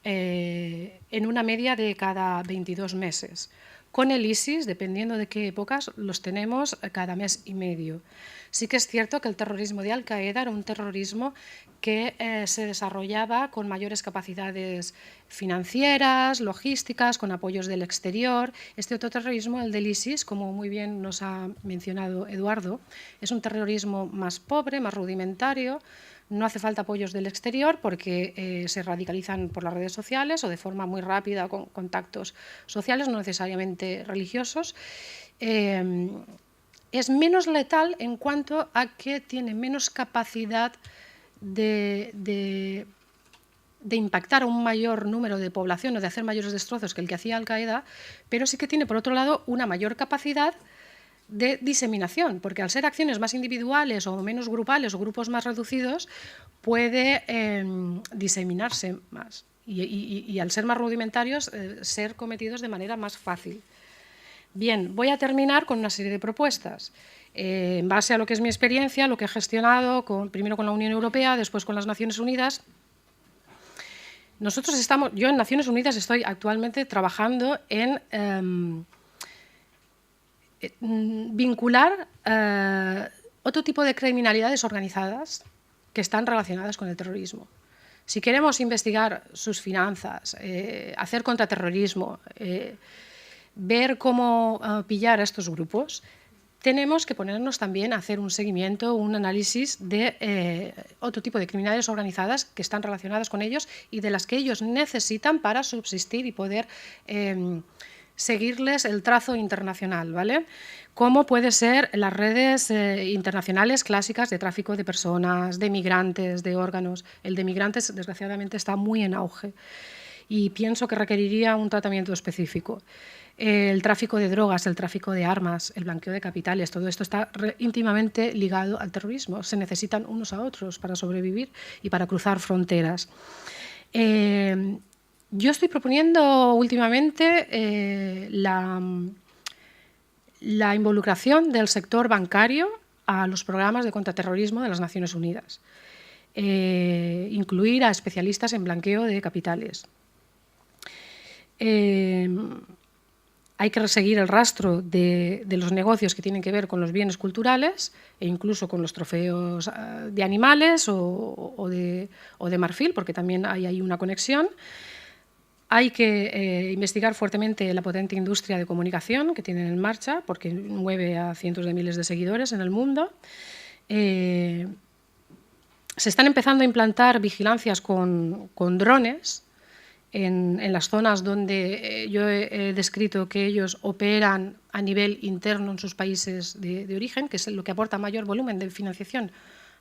en una media de cada 22 meses. Con el ISIS, dependiendo de qué épocas, los tenemos cada mes y medio. Sí que es cierto que el terrorismo de Al-Qaeda era un terrorismo que se desarrollaba con mayores capacidades financieras, logísticas, con apoyos del exterior. Este otro terrorismo, el del ISIS, como muy bien nos ha mencionado Eduardo, es un terrorismo más pobre, más rudimentario. No hace falta apoyos del exterior porque se radicalizan por las redes sociales o de forma muy rápida con contactos sociales, no necesariamente religiosos. Es menos letal en cuanto a que tiene menos capacidad de impactar a un mayor número de población o de hacer mayores destrozos que el que hacía Al-Qaeda, pero sí que tiene, por otro lado, una mayor capacidad de diseminación, porque al ser acciones más individuales o menos grupales o grupos más reducidos, puede diseminarse más y al ser más rudimentarios, ser cometidos de manera más fácil. Bien, voy a terminar con una serie de propuestas. En base a lo que es mi experiencia, lo que he gestionado primero con la Unión Europea, después con las Naciones Unidas. Yo en Naciones Unidas estoy actualmente trabajando en vincular otro tipo de criminalidades organizadas que están relacionadas con el terrorismo. Si queremos investigar sus finanzas, hacer contraterrorismo, ver cómo pillar a estos grupos, tenemos que ponernos también a hacer un seguimiento, un análisis de otro tipo de criminalidades organizadas que están relacionadas con ellos y de las que ellos necesitan para subsistir y poder seguirles el trazo internacional, ¿vale? Como puede ser las redes internacionales clásicas de tráfico de personas, de migrantes, de órganos. El de migrantes, desgraciadamente, está muy en auge y pienso que requeriría un tratamiento específico. El tráfico de drogas, el tráfico de armas, el blanqueo de capitales, todo esto está íntimamente ligado al terrorismo. Se necesitan unos a otros para sobrevivir y para cruzar fronteras. Yo estoy proponiendo últimamente la involucración del sector bancario a los programas de contraterrorismo de las Naciones Unidas. Incluir a especialistas en blanqueo de capitales. Hay que seguir el rastro de los negocios que tienen que ver con los bienes culturales e incluso con los trofeos de animales o de marfil, porque también hay ahí una conexión. Hay que investigar fuertemente la potente industria de comunicación que tienen en marcha, porque mueve a cientos de miles de seguidores en el mundo. Se están empezando a implantar vigilancias con drones en las zonas donde yo he descrito que ellos operan a nivel interno en sus países de origen, que es lo que aporta mayor volumen de financiación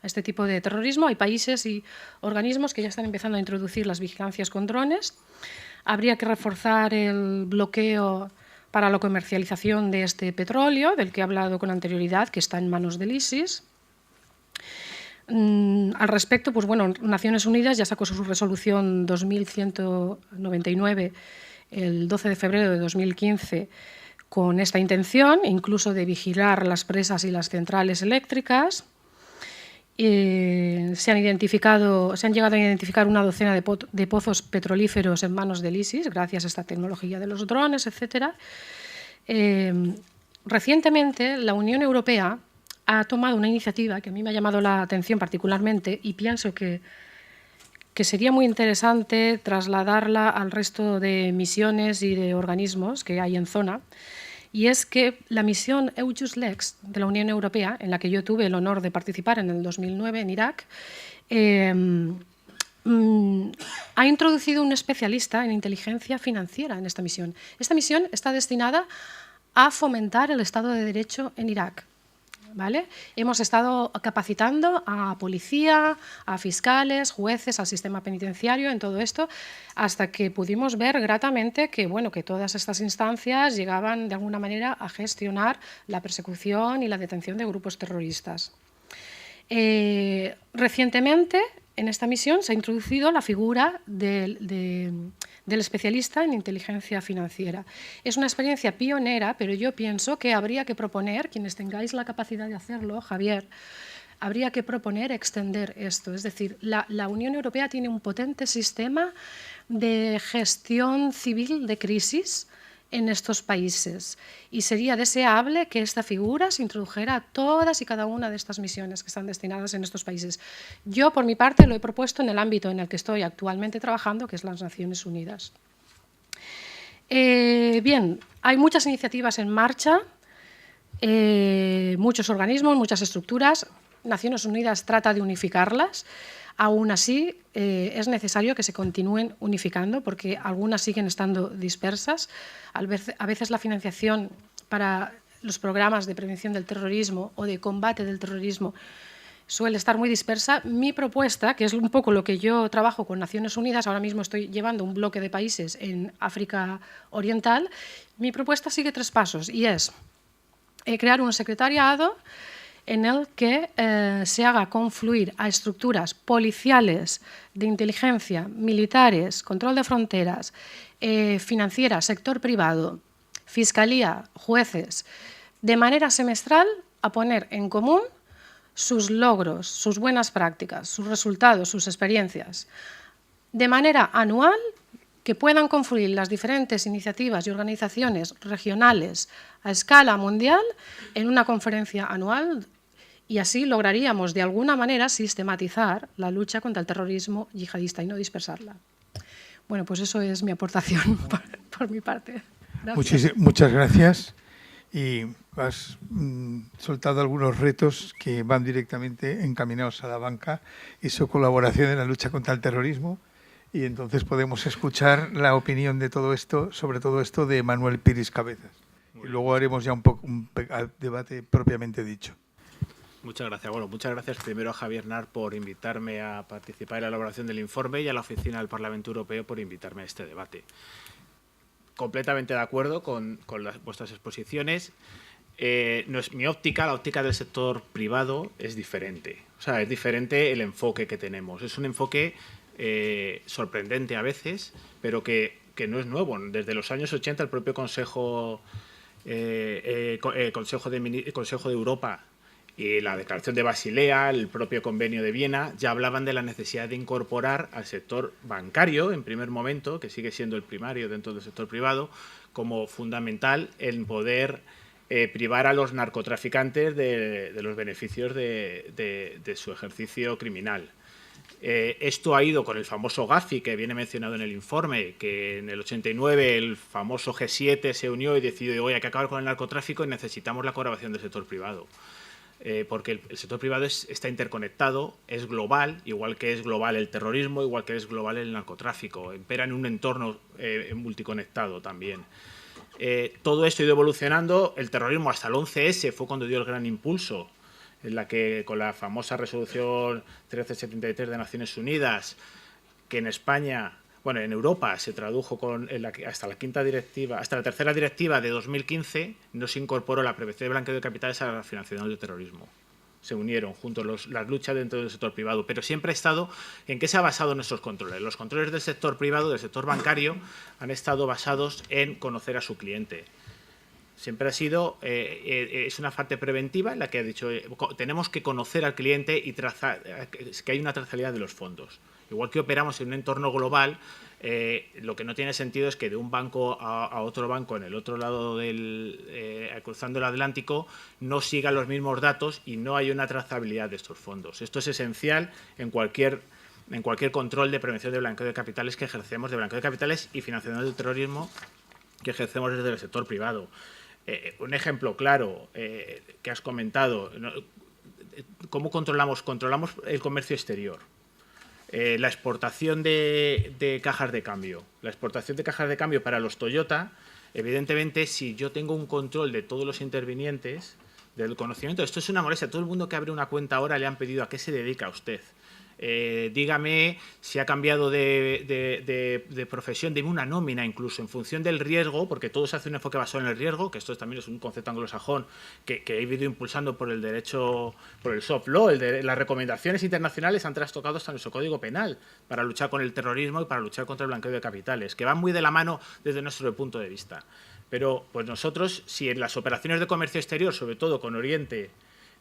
a este tipo de terrorismo. Hay países y organismos que ya están empezando a introducir las vigilancias con drones. Habría que reforzar el bloqueo para la comercialización de este petróleo, del que he hablado con anterioridad, que está en manos del ISIS. Al respecto, pues bueno, Naciones Unidas ya sacó su resolución 2199 el 12 de febrero de 2015 con esta intención, incluso de vigilar las presas y las centrales eléctricas. Se han llegado a identificar una docena de pozos petrolíferos en manos del ISIS, gracias a esta tecnología de los drones, etc. Recientemente, la Unión Europea ha tomado una iniciativa que a mí me ha llamado la atención particularmente y pienso que sería muy interesante trasladarla al resto de misiones y de organismos que hay en zona, y es que la misión EUJUST LEX de la Unión Europea, en la que yo tuve el honor de participar en el 2009 en Irak, ha introducido un especialista en inteligencia financiera en esta misión. Esta misión está destinada a fomentar el Estado de Derecho en Irak. ¿Vale? Hemos estado capacitando a policía, a fiscales, jueces, al sistema penitenciario en todo esto, hasta que pudimos ver gratamente que, bueno, que todas estas instancias llegaban de alguna manera a gestionar la persecución y la detención de grupos terroristas. Recientemente, en esta misión se ha introducido la figura del especialista en inteligencia financiera. Es una experiencia pionera, pero yo pienso que habría que proponer, quienes tengáis la capacidad de hacerlo, Javier, habría que proponer extender esto. Es decir, la Unión Europea tiene un potente sistema de gestión civil de crisis en estos países, y sería deseable que esta figura se introdujera a todas y cada una de estas misiones que están destinadas en estos países. Yo, por mi parte, lo he propuesto en el ámbito en el que estoy actualmente trabajando, que es las Naciones Unidas. Bien, hay muchas iniciativas en marcha, muchos organismos, muchas estructuras. Naciones Unidas trata de unificarlas. Aún así, es necesario que se continúen unificando porque algunas siguen estando dispersas. A veces la financiación para los programas de prevención del terrorismo o de combate del terrorismo suele estar muy dispersa. Mi propuesta, que es un poco lo que yo trabajo con Naciones Unidas, ahora mismo estoy llevando un bloque de países en África Oriental, mi propuesta sigue 3 pasos y es crear un secretariado en el que se haga confluir a estructuras policiales, de inteligencia, militares, control de fronteras, financieras, sector privado, fiscalía, jueces, de manera semestral a poner en común sus logros, sus buenas prácticas, sus resultados, sus experiencias, de manera anual, que puedan confluir las diferentes iniciativas y organizaciones regionales a escala mundial en una conferencia anual, y así lograríamos de alguna manera sistematizar la lucha contra el terrorismo yihadista y no dispersarla. Bueno, pues eso es mi aportación por mi parte. Gracias. Muchas gracias. Y has soltado algunos retos que van directamente encaminados a la banca y su colaboración en la lucha contra el terrorismo. Y entonces podemos escuchar la opinión de todo esto, sobre todo esto, de Manuel Piris Cabezas. Y luego haremos ya un debate propiamente dicho. Muchas gracias. Bueno, muchas gracias primero a Javier Nart por invitarme a participar en la elaboración del informe y a la Oficina del Parlamento Europeo por invitarme a este debate. Completamente de acuerdo con vuestras exposiciones. Mi óptica, la óptica del sector privado, es diferente. O sea, es diferente el enfoque que tenemos. Es un enfoque sorprendente a veces, pero que no es nuevo. Desde los años 80 el propio Consejo de Europa y la Declaración de Basilea, el propio Convenio de Viena, ya hablaban de la necesidad de incorporar al sector bancario, en primer momento, que sigue siendo el primario dentro del sector privado, como fundamental en poder privar a los narcotraficantes de los beneficios de su ejercicio criminal. Esto ha ido con el famoso Gafi, que viene mencionado en el informe, que en el 89 el famoso G7 se unió y decidió: oye, hay que acabar con el narcotráfico y necesitamos la colaboración del sector privado. Porque el sector privado está interconectado, es global, igual que es global el terrorismo, igual que es global el narcotráfico, opera en un entorno multiconectado también. Todo esto ha ido evolucionando. El terrorismo hasta el 11S fue cuando dio el gran impulso, en la que con la famosa resolución 1373 de Naciones Unidas, que en España, bueno, en Europa se tradujo hasta la tercera directiva de 2015, no se incorporó la prevención de blanqueo de capitales a la financiación del terrorismo. Se unieron juntos las luchas dentro del sector privado, pero siempre ha estado... ¿En qué se ha basado nuestros controles? Los controles del sector privado, del sector bancario, han estado basados en conocer a su cliente. Siempre ha sido, es una parte preventiva en la que ha dicho, tenemos que conocer al cliente y trazar, que hay una trazabilidad de los fondos. Igual que operamos en un entorno global, lo que no tiene sentido es que de un banco a otro banco en el otro lado cruzando el Atlántico, no sigan los mismos datos y no hay una trazabilidad de estos fondos. Esto es esencial en cualquier control de prevención de blanqueo de capitales que ejercemos, de blanqueo de capitales y financiación del terrorismo que ejercemos desde el sector privado. Un ejemplo claro que has comentado, ¿no? ¿Cómo controlamos? Controlamos el comercio exterior. La exportación de cajas de cambio. La exportación de cajas de cambio para los Toyota, evidentemente, si yo tengo un control de todos los intervinientes, del conocimiento, esto es una molestia. Todo el mundo que abre una cuenta ahora le han pedido a qué se dedica usted. Dígame si ha cambiado de profesión, dime una nómina incluso, en función del riesgo, porque todo se hace un enfoque basado en el riesgo, que esto también es un concepto anglosajón que he ido impulsando por el derecho, por el soft law, las recomendaciones internacionales han trastocado hasta nuestro Código Penal para luchar con el terrorismo y para luchar contra el blanqueo de capitales, que van muy de la mano desde nuestro punto de vista. Pero pues nosotros, si en las operaciones de comercio exterior, sobre todo con Oriente,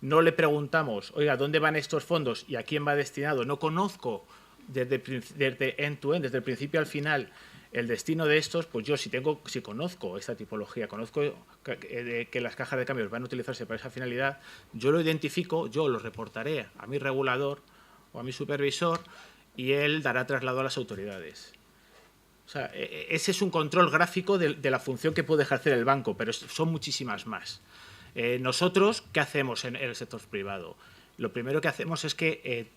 no le preguntamos, oiga, ¿dónde van estos fondos y a quién va destinado? No conozco desde end-to-end, desde el principio al final, el destino de estos, pues yo si conozco esta tipología, conozco que las cajas de cambios van a utilizarse para esa finalidad, yo lo identifico, yo lo reportaré a mi regulador o a mi supervisor y él dará traslado a las autoridades. O sea, ese es un control gráfico de la función que puede ejercer el banco, pero son muchísimas más. Nosotros, ¿qué hacemos en el sector privado? Lo primero que hacemos es que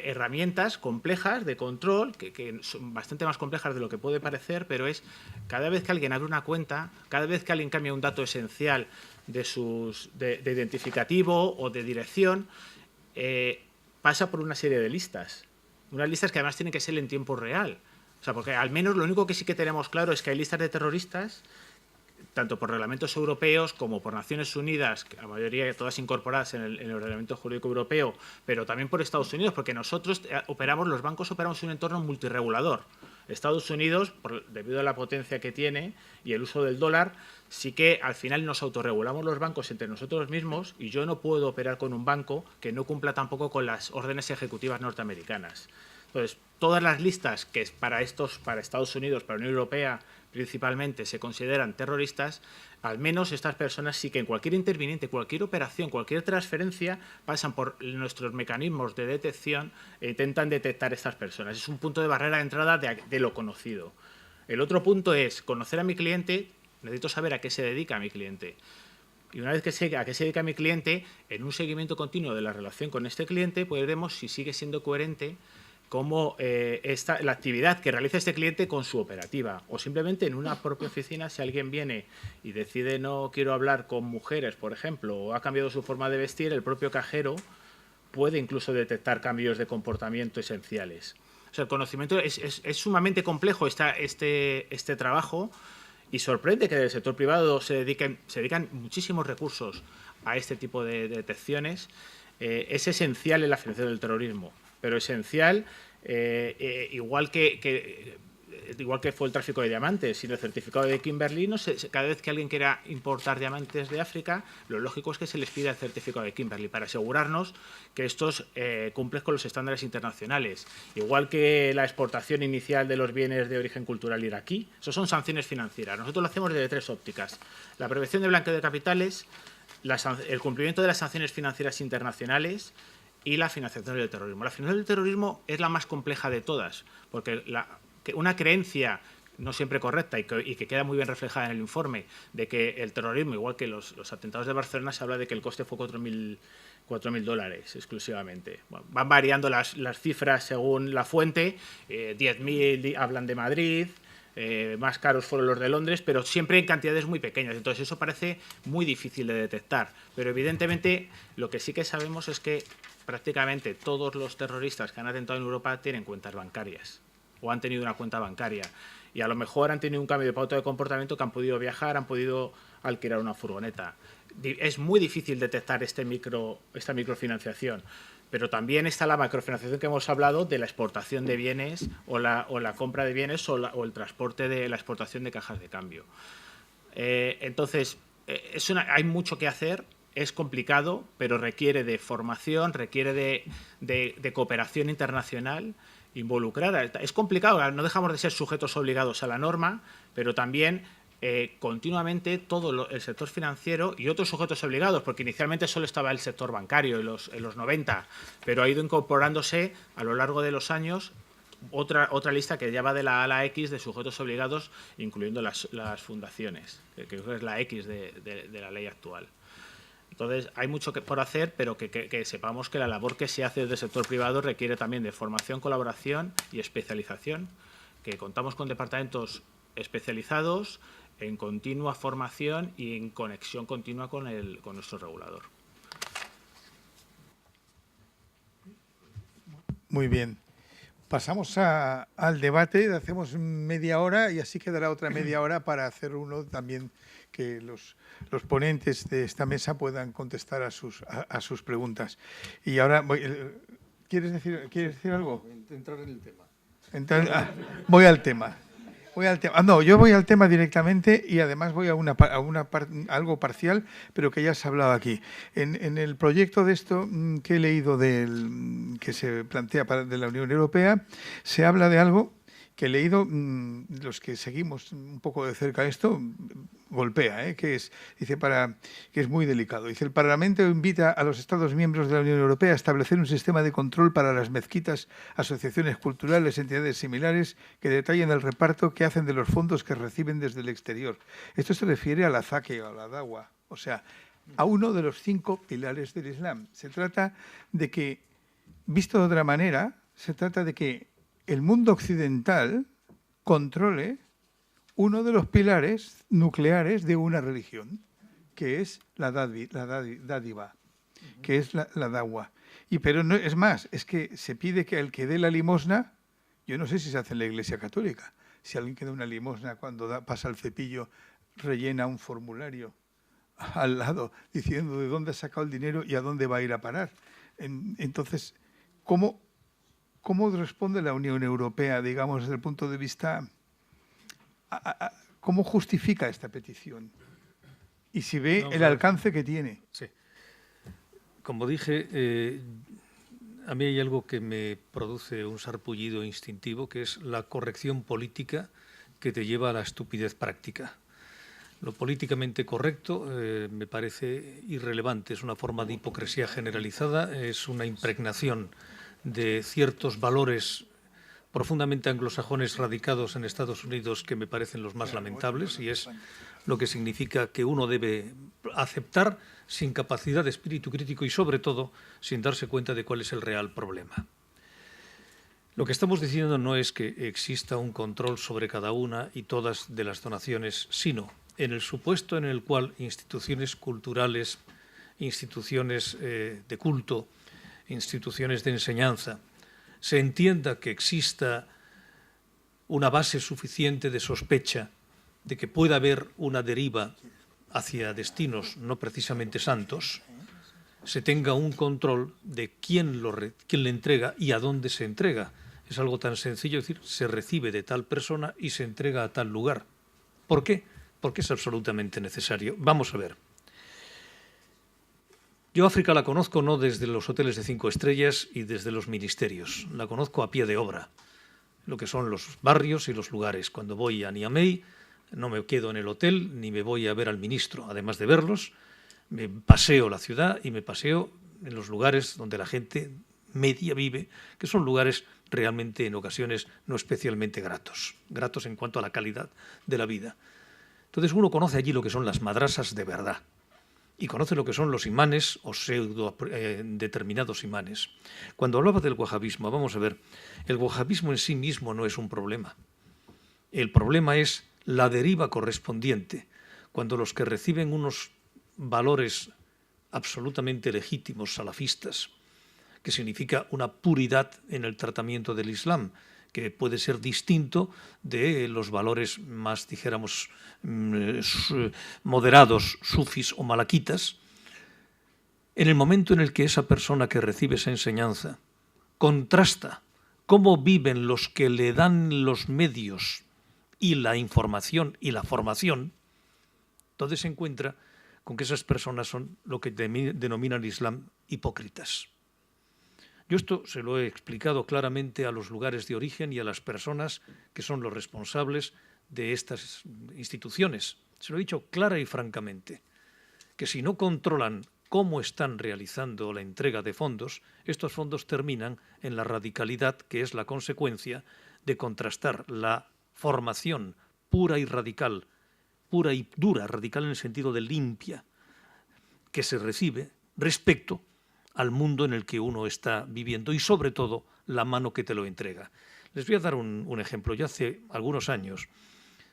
herramientas complejas de control, que son bastante más complejas de lo que puede parecer, pero es cada vez que alguien abre una cuenta, cada vez que alguien cambia un dato esencial de identificativo o de dirección, pasa por una serie de listas. Unas listas que además tienen que ser en tiempo real. O sea, porque al menos lo único que sí que tenemos claro es que hay listas de terroristas, tanto por reglamentos europeos como por Naciones Unidas, que la mayoría todas incorporadas en el ordenamiento jurídico europeo, pero también por Estados Unidos, porque nosotros los bancos operamos en un entorno multirregulador. Estados Unidos, debido a la potencia que tiene y el uso del dólar, sí que al final nos autorregulamos los bancos entre nosotros mismos y yo no puedo operar con un banco que no cumpla tampoco con las órdenes ejecutivas norteamericanas. Entonces, todas las listas que para Estados Unidos, para la Unión Europea principalmente, se consideran terroristas, al menos estas personas sí que en cualquier interviniente, cualquier operación, cualquier transferencia, pasan por nuestros mecanismos de detección e intentan detectar a estas personas. Es un punto de barrera de entrada de lo conocido. El otro punto es conocer a mi cliente, necesito saber a qué se dedica mi cliente. Y una vez que sé a qué se dedica mi cliente, en un seguimiento continuo de la relación con este cliente, pues veremos si sigue siendo coherente como la actividad que realiza este cliente con su operativa, o simplemente en una propia oficina, si alguien viene y decide no quiero hablar con mujeres, por ejemplo, o ha cambiado su forma de vestir, el propio cajero puede incluso detectar cambios de comportamiento esenciales. O sea, el conocimiento es sumamente complejo este trabajo y sorprende que del sector privado se dedican muchísimos recursos a este tipo de detecciones. Es esencial en la financiación del terrorismo, pero esencial, igual que fue el tráfico de diamantes. Sin el certificado de Kimberley, cada vez que alguien quiera importar diamantes de África, lo lógico es que se les pida el certificado de Kimberley para asegurarnos que estos cumplen con los estándares internacionales. Igual que la exportación inicial de los bienes de origen cultural iraquí, eso son sanciones financieras. Nosotros lo hacemos desde tres ópticas: la prevención de blanqueo de capitales, el cumplimiento de las sanciones financieras internacionales y la financiación del terrorismo. La financiación del terrorismo es la más compleja de todas, porque una creencia no siempre correcta y que queda muy bien reflejada en el informe, de que el terrorismo, igual que los atentados de Barcelona, se habla de que el coste fue $4.000 exclusivamente. Bueno, van variando las cifras según la fuente, 10.000 hablan de Madrid, más caros fueron los de Londres, pero siempre en cantidades muy pequeñas. Entonces eso parece muy difícil de detectar. Pero evidentemente lo que sí que sabemos es que prácticamente todos los terroristas que han atentado en Europa tienen cuentas bancarias o han tenido una cuenta bancaria. Y a lo mejor han tenido un cambio de pauta de comportamiento, que han podido viajar, han podido alquilar una furgoneta. Es muy difícil detectar esta microfinanciación. Pero también está la macrofinanciación que hemos hablado, de la exportación de bienes o la compra de bienes o el transporte de la exportación de cajas de cambio. Entonces, hay mucho que hacer, es complicado, pero requiere de formación, requiere de cooperación internacional involucrada. Es complicado, no dejamos de ser sujetos obligados a la norma, pero también continuamente todo el sector financiero y otros sujetos obligados, porque inicialmente solo estaba el sector bancario en los 90, pero ha ido incorporándose a lo largo de los años otra lista que ya va de la A a la X de sujetos obligados, incluyendo las fundaciones, que creo que es la X de la ley actual. Entonces, hay mucho por hacer, pero que sepamos que la labor que se hace desde el sector privado requiere también de formación, colaboración y especialización, que contamos con departamentos especializados en continua formación y en conexión continua con nuestro regulador. Muy bien. Pasamos al debate, hacemos media hora y así quedará otra media hora para hacer uno también que los ponentes de esta mesa puedan contestar a sus preguntas. Y ahora, ¿quieres decir algo? Entrar en el tema. Voy al tema. No, yo voy al tema directamente y además voy a algo parcial, pero que ya se ha hablado aquí. En el proyecto de esto que he leído que se plantea de la Unión Europea, se habla de algo que he leído, los que seguimos un poco de cerca esto, golpea, que es muy delicado. Dice, el Parlamento invita a los Estados miembros de la Unión Europea a establecer un sistema de control para las mezquitas, asociaciones culturales, entidades similares, que detallen el reparto que hacen de los fondos que reciben desde el exterior. Esto se refiere a la zaque o a la dawa, o sea, a uno de los 5 pilares del Islam. Se trata de que, visto de otra manera, se trata de que el mundo occidental controle uno de los pilares nucleares de una religión, que es la dádiva, que es la dawa. Pero no, es más, es que se pide que el que dé la limosna, yo no sé si se hace en la Iglesia Católica, si alguien que da una limosna cuando pasa el cepillo rellena un formulario al lado diciendo de dónde ha sacado el dinero y a dónde va a ir a parar. Entonces, ¿cómo responde la Unión Europea, digamos, desde el punto de vista, cómo justifica esta petición? Y si ve el alcance que tiene. Sí. Como dije, a mí hay algo que me produce un sarpullido instintivo, que es la corrección política que te lleva a la estupidez práctica. Lo políticamente correcto me parece irrelevante, es una forma de hipocresía generalizada, es una impregnación de ciertos valores profundamente anglosajones radicados en Estados Unidos que me parecen los más lamentables, y es lo que significa que uno debe aceptar sin capacidad de espíritu crítico y, sobre todo, sin darse cuenta de cuál es el real problema. Lo que estamos diciendo no es que exista un control sobre cada una y todas de las donaciones, sino en el supuesto en el cual instituciones culturales, instituciones de culto, instituciones de enseñanza, se entienda que exista una base suficiente de sospecha de que pueda haber una deriva hacia destinos no precisamente santos, se tenga un control de quién le entrega y a dónde se entrega. Es algo tan sencillo, es decir, se recibe de tal persona y se entrega a tal lugar. ¿Por qué? Porque es absolutamente necesario. Vamos a ver. Yo África la conozco no desde los hoteles de 5 estrellas y desde los ministerios, la conozco a pie de obra, lo que son los barrios y los lugares. Cuando voy a Niamey no me quedo en el hotel ni me voy a ver al ministro, además de verlos, me paseo la ciudad y me paseo en los lugares donde la gente media vive, que son lugares realmente en ocasiones no especialmente gratos en cuanto a la calidad de la vida. Entonces uno conoce allí lo que son las madrasas de verdad. Y conoce lo que son los imanes o pseudo determinados imanes. Cuando hablaba del wahabismo, vamos a ver, el wahabismo en sí mismo no es un problema. El problema es la deriva correspondiente, cuando los que reciben unos valores absolutamente legítimos salafistas, que significa una puridad en el tratamiento del Islam, que puede ser distinto de los valores más, dijéramos, moderados, sufis o malaquitas. En el momento en el que esa persona que recibe esa enseñanza contrasta cómo viven los que le dan los medios y la información y la formación, entonces se encuentra con que esas personas son lo que denominan Islam hipócritas. Yo esto se lo he explicado claramente a los lugares de origen y a las personas que son los responsables de estas instituciones. Se lo he dicho clara y francamente, que si no controlan cómo están realizando la entrega de fondos, estos fondos terminan en la radicalidad que es la consecuencia de contrastar la formación pura y radical, pura y dura, radical en el sentido de limpia, que se recibe respecto al mundo en el que uno está viviendo y sobre todo la mano que te lo entrega. Les voy a dar un ejemplo. Ya hace algunos años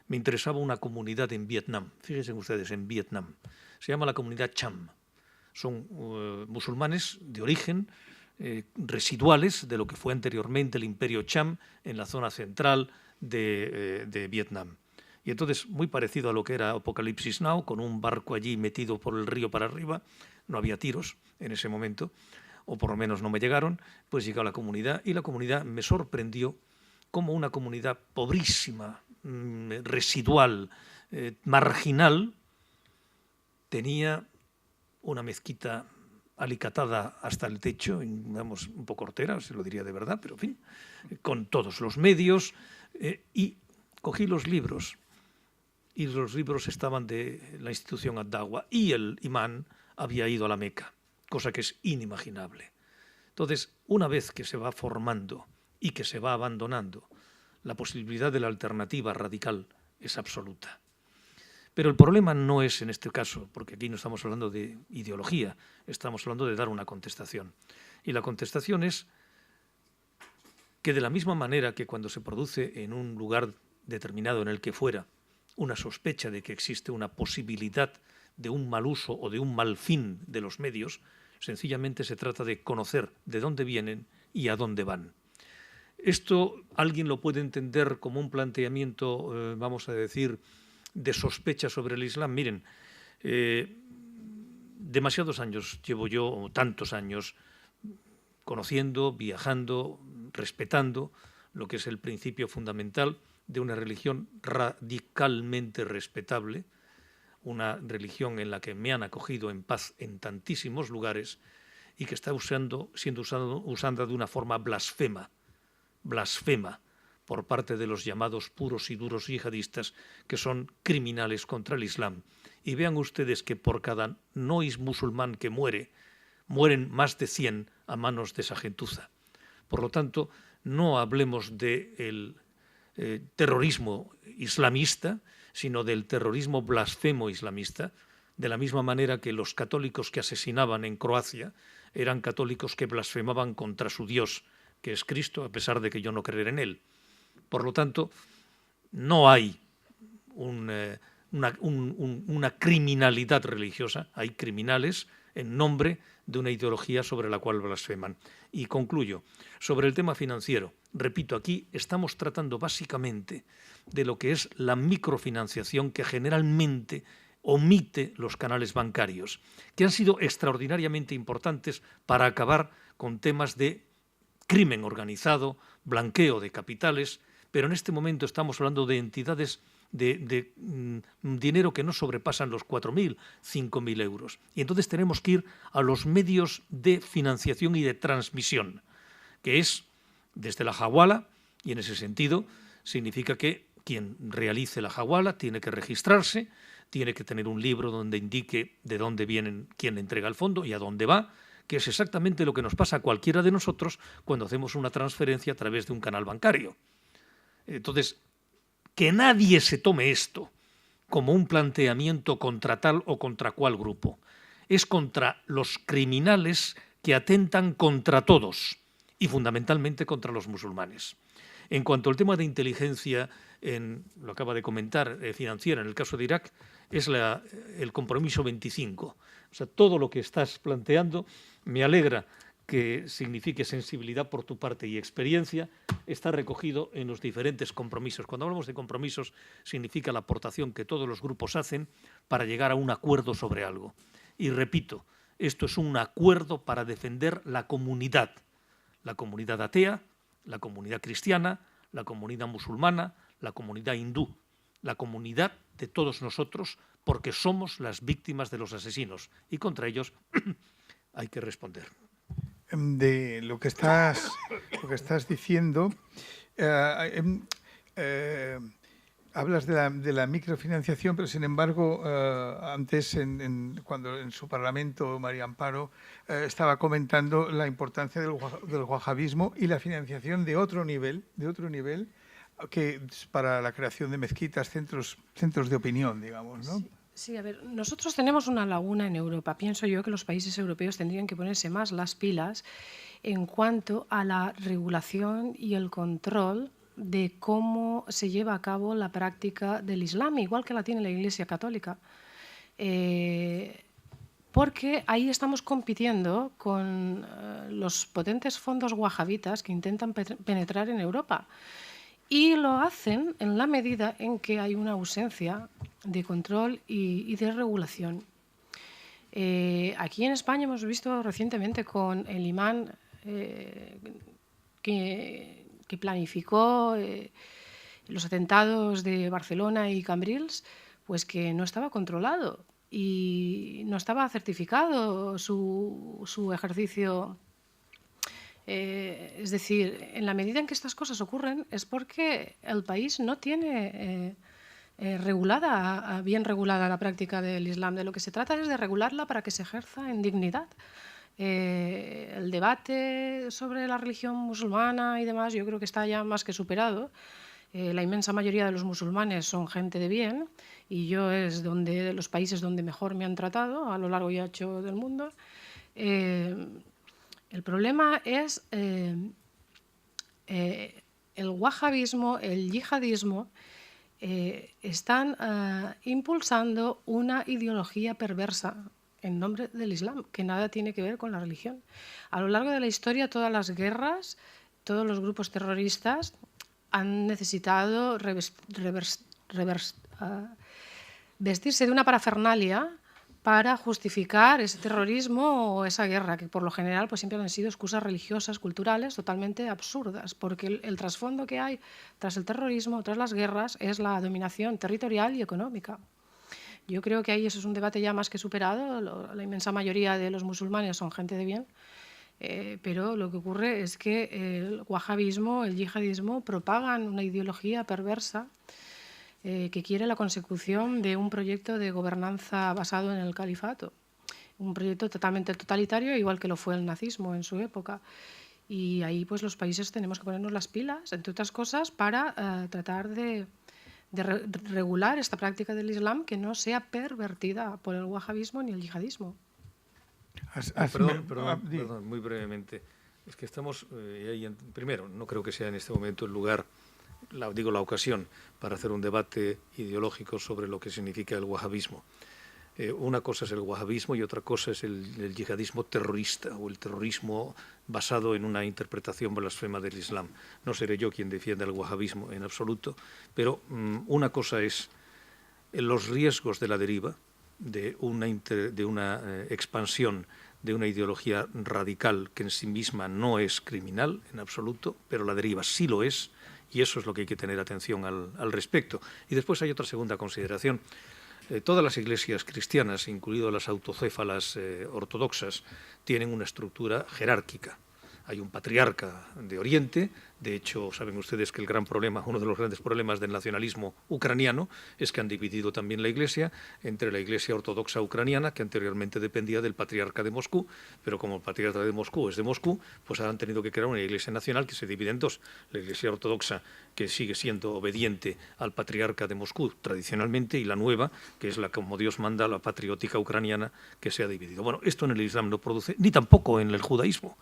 me interesaba una comunidad en Vietnam, fíjense ustedes, en Vietnam, se llama la comunidad Cham. Son musulmanes de origen, residuales de lo que fue anteriormente el imperio Cham en la zona central de Vietnam. Y entonces, muy parecido a lo que era Apocalipsis Now, con un barco allí metido por el río para arriba, no había tiros en ese momento, o por lo menos no me llegaron, pues llegó a la comunidad y la comunidad me sorprendió como una comunidad pobrísima, residual, marginal, tenía una mezquita alicatada hasta el techo, digamos, un poco hortera, se lo diría de verdad, pero en fin, con todos los medios, y cogí los libros, y los libros estaban de la institución Ad-Dawa, y el imán había ido a la Meca, cosa que es inimaginable. Entonces, una vez que se va formando y que se va abandonando, la posibilidad de la alternativa radical es absoluta. Pero el problema no es en este caso, porque aquí no estamos hablando de ideología, estamos hablando de dar una contestación. Y la contestación es que de la misma manera que cuando se produce en un lugar determinado en el que fuera una sospecha de que existe una posibilidad de un mal uso o de un mal fin de los medios, sencillamente se trata de conocer de dónde vienen y a dónde van. Esto alguien lo puede entender como un planteamiento, vamos a decir, de sospecha sobre el Islam. Miren, demasiados años llevo yo, o tantos años, conociendo, viajando, respetando lo que es el principio fundamental de una religión radicalmente respetable, una religión en la que me han acogido en paz en tantísimos lugares y que está siendo usada de una forma blasfema por parte de los llamados puros y duros yihadistas, que son criminales contra el Islam. Y vean ustedes que por cada no musulmán que muere, mueren más de 100 a manos de esa gentuza. Por lo tanto, no hablemos del terrorismo islamista, sino del terrorismo blasfemo islamista, de la misma manera que los católicos que asesinaban en Croacia eran católicos que blasfemaban contra su Dios, que es Cristo, a pesar de que yo no creer en él. Por lo tanto, no hay una criminalidad religiosa, hay criminales en nombre de una ideología sobre la cual blasfeman. Y concluyo, sobre el tema financiero, repito, aquí estamos tratando básicamente de lo que es la microfinanciación que generalmente omite los canales bancarios, que han sido extraordinariamente importantes para acabar con temas de crimen organizado, blanqueo de capitales, pero en este momento estamos hablando de entidades de dinero que no sobrepasan los 4.000, 5.000 euros. Y entonces tenemos que ir a los medios de financiación y de transmisión, que es desde la hawala, y en ese sentido significa que quien realice la hawala tiene que registrarse, tiene que tener un libro donde indique de dónde vienen, quién le entrega el fondo y a dónde va, que es exactamente lo que nos pasa a cualquiera de nosotros cuando hacemos una transferencia a través de un canal bancario. Entonces, que nadie se tome esto como un planteamiento contra tal o contra cual grupo. Es contra los criminales que atentan contra todos y fundamentalmente contra los musulmanes. En cuanto al tema de inteligencia, lo acaba de comentar, financiera, en el caso de Irak, es el compromiso 25. O sea, todo lo que estás planteando me alegra que signifique sensibilidad por tu parte y experiencia, está recogido en los diferentes compromisos. Cuando hablamos de compromisos, significa la aportación que todos los grupos hacen para llegar a un acuerdo sobre algo. Y repito, esto es un acuerdo para defender la comunidad atea, la comunidad cristiana, la comunidad musulmana, la comunidad hindú, la comunidad de todos nosotros, porque somos las víctimas de los asesinos y contra ellos hay que responder. De lo que estás diciendo, hablas de la microfinanciación, pero sin embargo, antes cuando en su Parlamento María Amparo estaba comentando la importancia del wahabismo y la financiación de otro nivel, que es para la creación de mezquitas, centros de opinión, digamos, ¿no? Sí, a ver, nosotros tenemos una laguna en Europa. Pienso yo que los países europeos tendrían que ponerse más las pilas en cuanto a la regulación y el control de cómo se lleva a cabo la práctica del Islam, igual que la tiene la Iglesia Católica. Porque ahí estamos compitiendo con los potentes fondos wahabitas que intentan penetrar en Europa. Y lo hacen en la medida en que hay una ausencia de control y de regulación. Aquí en España hemos visto recientemente con el imán que planificó los atentados de Barcelona y Cambrils, pues que no estaba controlado y no estaba certificado su ejercicio. Es decir, en la medida en que estas cosas ocurren es porque el país no tiene bien regulada la práctica del Islam. De lo que se trata es de regularla para que se ejerza en dignidad. El debate sobre la religión musulmana y demás yo creo que está ya más que superado. La inmensa mayoría de los musulmanes son gente de bien y yo es de los países donde mejor me han tratado a lo largo y ancho del mundo. El problema es el wahabismo, el yihadismo, están impulsando una ideología perversa en nombre del Islam, que nada tiene que ver con la religión. A lo largo de la historia, todas las guerras, todos los grupos terroristas han necesitado vestirse de una parafernalia para justificar ese terrorismo o esa guerra, que por lo general pues siempre han sido excusas religiosas, culturales, totalmente absurdas, porque el trasfondo que hay tras el terrorismo, tras las guerras, es la dominación territorial y económica. Yo creo que ahí eso es un debate ya más que superado. La inmensa mayoría de los musulmanes son gente de bien, pero lo que ocurre es que el wahabismo, el yihadismo, propagan una ideología perversa que quiere la consecución de un proyecto de gobernanza basado en el califato, un proyecto totalmente totalitario, igual que lo fue el nazismo en su época. Y ahí pues los países tenemos que ponernos las pilas, entre otras cosas, para tratar de regular esta práctica del Islam que no sea pervertida por el wahabismo ni el yihadismo. Perdón, muy brevemente. Es que estamos, primero, no creo que sea en este momento el lugar, la ocasión, para hacer un debate ideológico sobre lo que significa el wahabismo. Una cosa es el wahabismo y otra cosa es el yihadismo terrorista o el terrorismo basado en una interpretación blasfema del Islam. No seré yo quien defienda el wahabismo en absoluto, pero una cosa es los riesgos de la deriva, de una expansión de una ideología radical que en sí misma no es criminal en absoluto, pero la deriva sí lo es, y eso es lo que hay que tener atención al respecto. Y después hay otra segunda consideración. Todas las iglesias cristianas, incluidas las autocéfalas ortodoxas, tienen una estructura jerárquica. Hay un patriarca de Oriente. De hecho, saben ustedes que uno de los grandes problemas del nacionalismo ucraniano es que han dividido también la Iglesia entre la Iglesia ortodoxa ucraniana, que anteriormente dependía del patriarca de Moscú, pero como el patriarca de Moscú es de Moscú, pues han tenido que crear una Iglesia nacional que se divide en dos. La Iglesia ortodoxa, que sigue siendo obediente al patriarca de Moscú tradicionalmente, y la nueva, que es la como Dios manda, la patriótica ucraniana, que se ha dividido. Bueno, esto en el Islam no produce, ni tampoco en el judaísmo.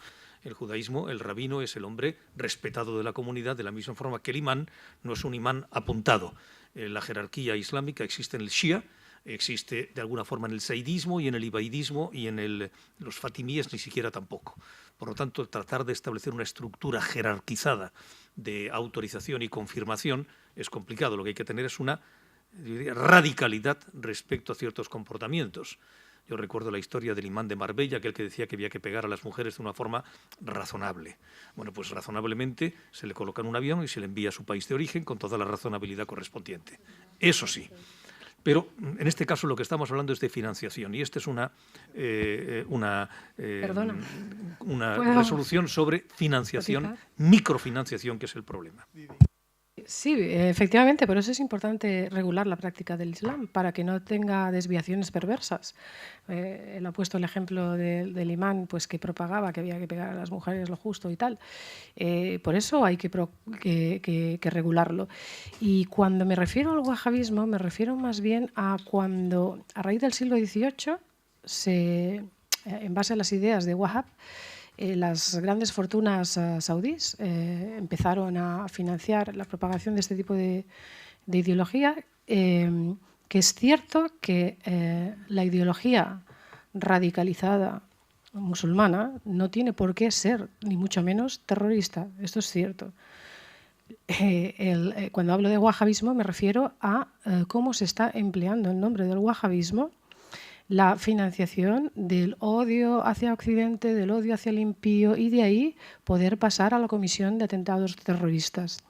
El judaísmo, el rabino es el hombre respetado de la comunidad, de la misma forma que el imán no es un imán apuntado. La jerarquía islámica existe en el Shia, existe de alguna forma en el saidismo y en el ibaidismo, y en los fatimíes ni siquiera tampoco. Por lo tanto, tratar de establecer una estructura jerarquizada de autorización y confirmación es complicado. Lo que hay que tener es una radicalidad respecto a ciertos comportamientos. Yo recuerdo la historia del imán de Marbella, aquel que decía que había que pegar a las mujeres de una forma razonable. Bueno, pues razonablemente se le coloca en un avión y se le envía a su país de origen con toda la razonabilidad correspondiente. Eso sí. Pero en este caso lo que estamos hablando es de financiación y esta es una resolución sobre financiación, microfinanciación, que es el problema. Sí, efectivamente, por eso es importante regular la práctica del Islam, para que no tenga desviaciones perversas. Él ha puesto el ejemplo del imán, pues, que propagaba que había que pegar a las mujeres lo justo y tal. Por eso hay que regularlo. Y cuando me refiero al wahabismo, me refiero más bien a cuando, a raíz del siglo XVIII, en base a las ideas de Wahhab, las grandes fortunas saudíes empezaron a financiar la propagación de este tipo de ideología, que es cierto que la ideología radicalizada musulmana no tiene por qué ser, ni mucho menos, terrorista. Esto es cierto. Cuando hablo de wahabismo me refiero a cómo se está empleando en nombre del wahabismo la financiación del odio hacia Occidente, del odio hacia el impío, y de ahí poder pasar a la comisión de atentados terroristas.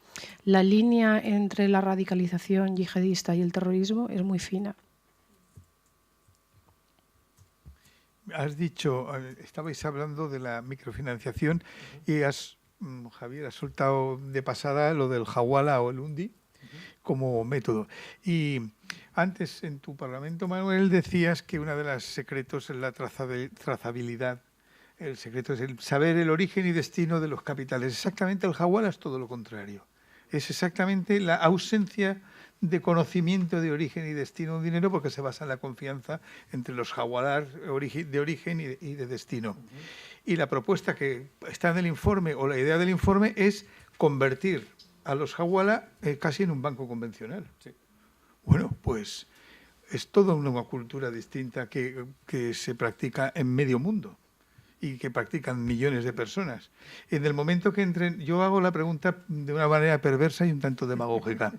La línea entre la radicalización yihadista y el terrorismo es muy fina. Has dicho, estabais hablando de la microfinanciación y Javier, has soltado de pasada lo del hawala o el hundi como método. Y antes en tu Parlamento, Manuel, decías que uno de los secretos es la trazabilidad. El secreto es el saber el origen y destino de los capitales. Exactamente, el hawala es todo lo contrario. Es exactamente la ausencia de conocimiento de origen y destino de un dinero, porque se basa en la confianza entre los hawalars de origen y de destino. Y la propuesta que está en el informe, o la idea del informe, es convertir a los hawala casi en un banco convencional. Sí. Bueno, pues es toda una cultura distinta que se practica en medio mundo y que practican millones de personas. En el momento que entren, yo hago la pregunta de una manera perversa y un tanto demagógica.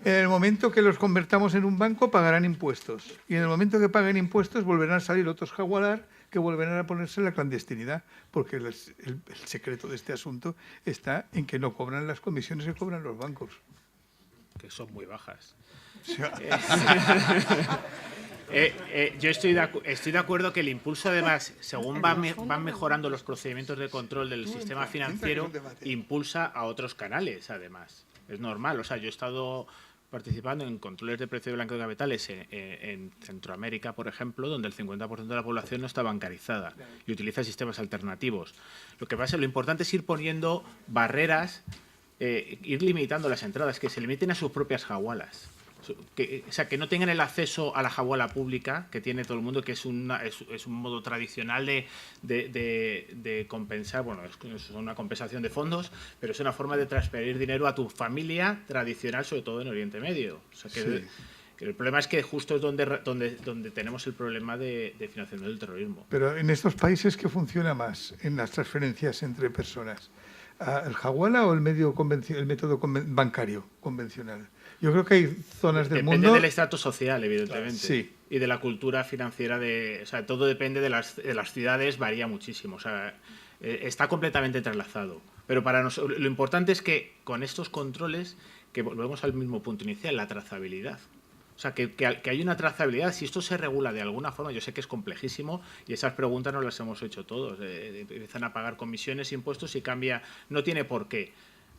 En el momento que los convertamos en un banco, pagarán impuestos. Y en el momento que paguen impuestos, volverán a salir otros jagualar que volverán a ponerse en la clandestinidad, porque el secreto de este asunto está en que no cobran las comisiones que cobran los bancos. Que son muy bajas. O sea, yo estoy de acuerdo que el impulso, además, según van mejorando los procedimientos de control del sistema financiero, impulsa a otros canales, además. Es normal. O sea, yo he estado participando en controles de precio de blanqueo de capitales en Centroamérica, por ejemplo, donde el 50% de la población no está bancarizada y utiliza sistemas alternativos. Lo importante es ir poniendo barreras, ir limitando las entradas, que se limiten a sus propias jagualas. O sea, que no tengan el acceso a la hawala pública que tiene todo el mundo, que es un modo tradicional de compensar. Bueno, es una compensación de fondos, pero es una forma de transferir dinero a tu familia tradicional, sobre todo en Oriente Medio. O sea, que el problema es que justo es donde tenemos el problema de financiación del terrorismo. Pero en estos países, ¿qué funciona más en las transferencias entre personas? ¿El hawala o el método bancario convencional? Yo creo que hay zonas del mundo... Depende del estrato social, evidentemente. Sí. Y de la cultura financiera. O sea, todo depende de las ciudades, varía muchísimo. O sea, está completamente entrelazado. Pero para nosotros, lo importante es que con estos controles, que volvemos al mismo punto inicial, la trazabilidad. O sea, que hay una trazabilidad. Si esto se regula de alguna forma, yo sé que es complejísimo y esas preguntas nos las hemos hecho todos. Empiezan a pagar comisiones, impuestos y cambia. No tiene por qué.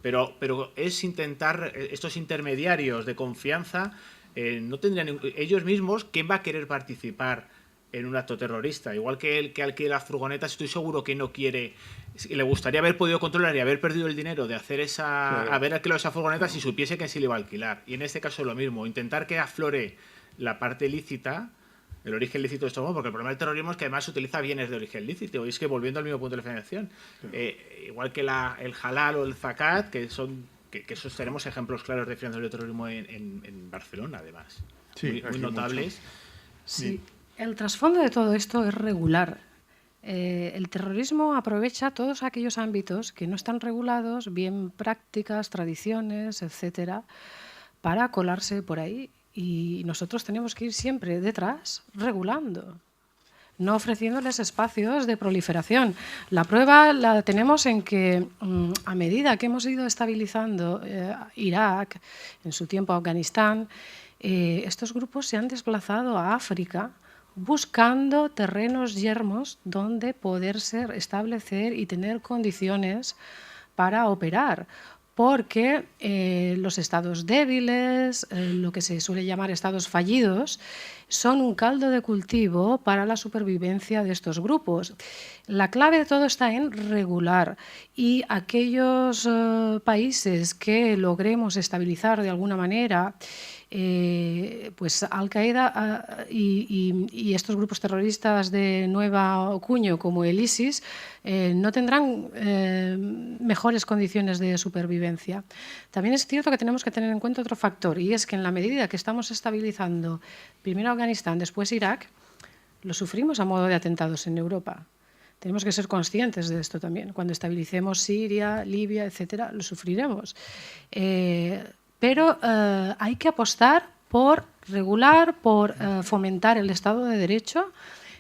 Pero es intentar, estos intermediarios de confianza, no tendrían ellos mismos, ¿quién va a querer participar en un acto terrorista? Igual que el que alquila furgonetas, estoy seguro que no quiere, le gustaría haber podido controlar y haber perdido el dinero de hacer haber alquilado esa furgoneta si supiese que se le iba a alquilar. Y en este caso es lo mismo, intentar que aflore la parte lícita, el origen lícito de esto, porque el problema del terrorismo es que además se utiliza bienes de origen lícito. Y es que, volviendo al mismo punto de la financiación, igual que el halal o el zakat, que esos tenemos ejemplos claros de financiación del terrorismo en Barcelona, además. Sí, muy notables. Sí, el trasfondo de todo esto es regular. El terrorismo aprovecha todos aquellos ámbitos que no están regulados, bien prácticas, tradiciones, etcétera, para colarse por ahí. Y nosotros tenemos que ir siempre detrás, regulando, no ofreciéndoles espacios de proliferación. La prueba la tenemos en que, a medida que hemos ido estabilizando Irak, en su tiempo Afganistán, estos grupos se han desplazado a África buscando terrenos yermos donde poderse establecer y tener condiciones para operar, porque los estados débiles, lo que se suele llamar estados fallidos, son un caldo de cultivo para la supervivencia de estos grupos. La clave de todo está en regular, y aquellos países que logremos estabilizar de alguna manera, pues Al-Qaeda y estos grupos terroristas de nueva cuño como el ISIS no tendrán mejores condiciones de supervivencia. También es cierto que tenemos que tener en cuenta otro factor, y es que en la medida que estamos estabilizando primero Afganistán, después Irak, lo sufrimos a modo de atentados en Europa. Tenemos que ser conscientes de esto también. Cuando estabilicemos Siria, Libia, etcétera, lo sufriremos. Pero hay que apostar por regular, por fomentar el Estado de Derecho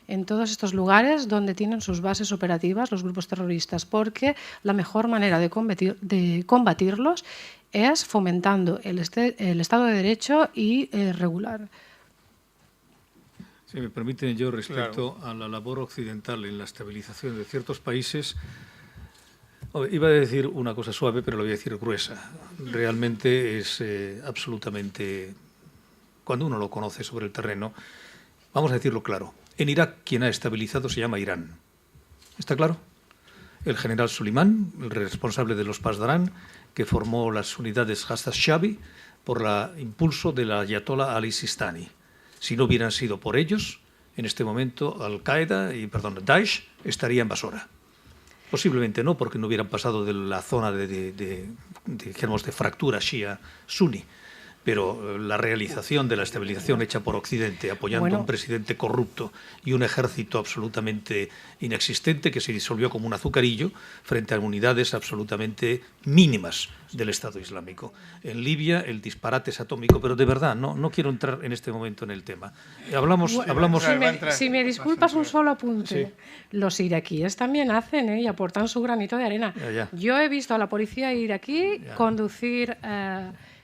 en todos estos lugares donde tienen sus bases operativas los grupos terroristas, porque la mejor manera de combatirlos es fomentando el Estado de Derecho y regular. Si me permiten, yo respecto a la labor occidental en la estabilización de ciertos países, iba a decir una cosa suave, pero lo voy a decir gruesa. Realmente es absolutamente, cuando uno lo conoce sobre el terreno, vamos a decirlo claro. En Irak quien ha estabilizado se llama Irán. ¿Está claro? El general Soleimán, el responsable de los Pasdarán, que formó las unidades Hastas-Shabi por el impulso del ayatollah Ali Sistani. Si no hubieran sido por ellos, en este momento Daesh estaría en Basora. Posiblemente no, porque no hubieran pasado de la zona de fractura shia-sunni. Pero la realización de la estabilización hecha por Occidente, apoyando a un presidente corrupto y un ejército absolutamente inexistente que se disolvió como un azucarillo frente a unidades absolutamente mínimas del Estado Islámico. En Libia el disparate es atómico, pero de verdad no quiero entrar en este momento en el tema. Hablamos. Si me disculpas, un solo apunte. Sí. Los iraquíes también hacen y aportan su granito de arena. Ya. Yo he visto a la policía iraquí conducir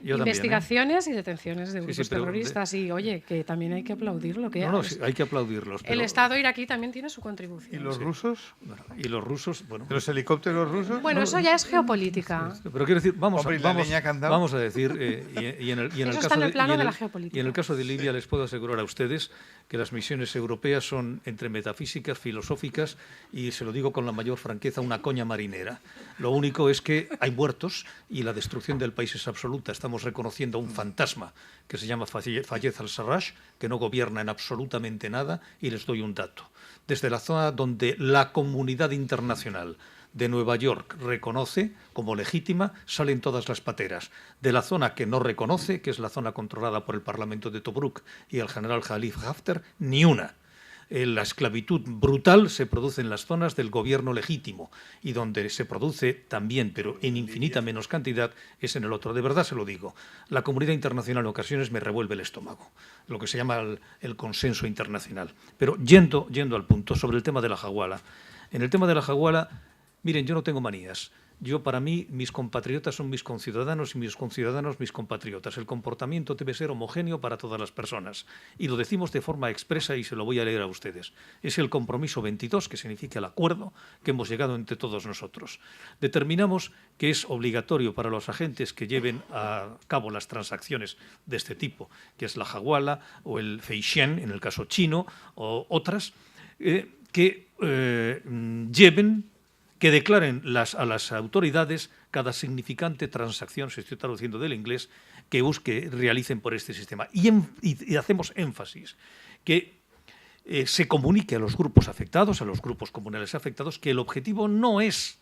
investigaciones y detenciones de grupos terroristas, y oye, que también hay que aplaudir lo que sí, hay que aplaudirlos. El Estado iraquí también tiene su contribución. ¿Y los rusos? Bueno, y los rusos, bueno. ¿Los helicópteros rusos? Bueno, eso ya es geopolítica. Pero quiero decir, vamos a decir, y en el caso de Libia les puedo asegurar a ustedes que las misiones europeas son entre metafísicas, filosóficas, y se lo digo con la mayor franqueza, una coña marinera. Lo único es que hay muertos y la destrucción del país es absoluta. Estamos reconociendo a un fantasma que se llama Fayez al-Sarraj, que no gobierna en absolutamente nada, y les doy un dato. Desde la zona donde la comunidad internacional de Nueva York reconoce como legítima, salen todas las pateras. De la zona que no reconoce, que es la zona controlada por el Parlamento de Tobruk y el general Khalifa Haftar, ni una. La esclavitud brutal se produce en las zonas del gobierno legítimo, y donde se produce también, pero en infinita menos cantidad, es en el otro. De verdad se lo digo. La comunidad internacional en ocasiones me revuelve el estómago, lo que se llama el consenso internacional. Pero yendo al punto, sobre el tema de la Hawala. En el tema de la Hawala, miren, yo no tengo manías. Para mí, mis compatriotas son mis conciudadanos y mis conciudadanos mis compatriotas. El comportamiento debe ser homogéneo para todas las personas. Y lo decimos de forma expresa y se lo voy a leer a ustedes. Es el compromiso 22, que significa el acuerdo que hemos llegado entre todos nosotros. Determinamos que es obligatorio para los agentes que lleven a cabo las transacciones de este tipo, que es la Hawala o el Feishen, en el caso chino, o otras, que declaren a las autoridades cada significante transacción, se estoy traduciendo del inglés, que realicen por este sistema. Y hacemos énfasis que se comunique a los grupos afectados, a los grupos comunales afectados, que el objetivo no es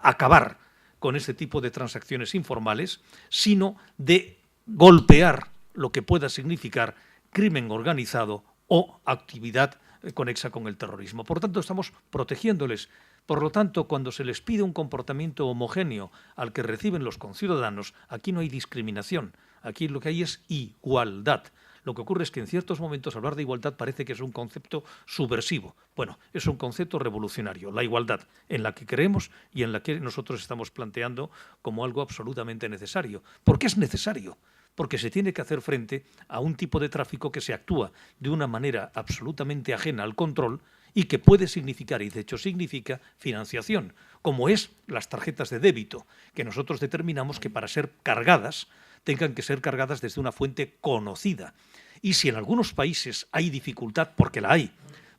acabar con este tipo de transacciones informales, sino de golpear lo que pueda significar crimen organizado o actividad conexa con el terrorismo. Por tanto, estamos protegiéndoles. Por lo tanto, cuando se les pide un comportamiento homogéneo al que reciben los conciudadanos, aquí no hay discriminación, aquí lo que hay es igualdad. Lo que ocurre es que en ciertos momentos hablar de igualdad parece que es un concepto subversivo. Bueno, es un concepto revolucionario, la igualdad, en la que creemos y en la que nosotros estamos planteando como algo absolutamente necesario. ¿Por qué es necesario? porque se tiene que hacer frente a un tipo de tráfico que se actúa de una manera absolutamente ajena al control y que puede significar, y de hecho significa, financiación, como es las tarjetas de débito, que nosotros determinamos que para ser cargadas tengan que ser cargadas desde una fuente conocida. Y si en algunos países hay dificultad, porque la hay,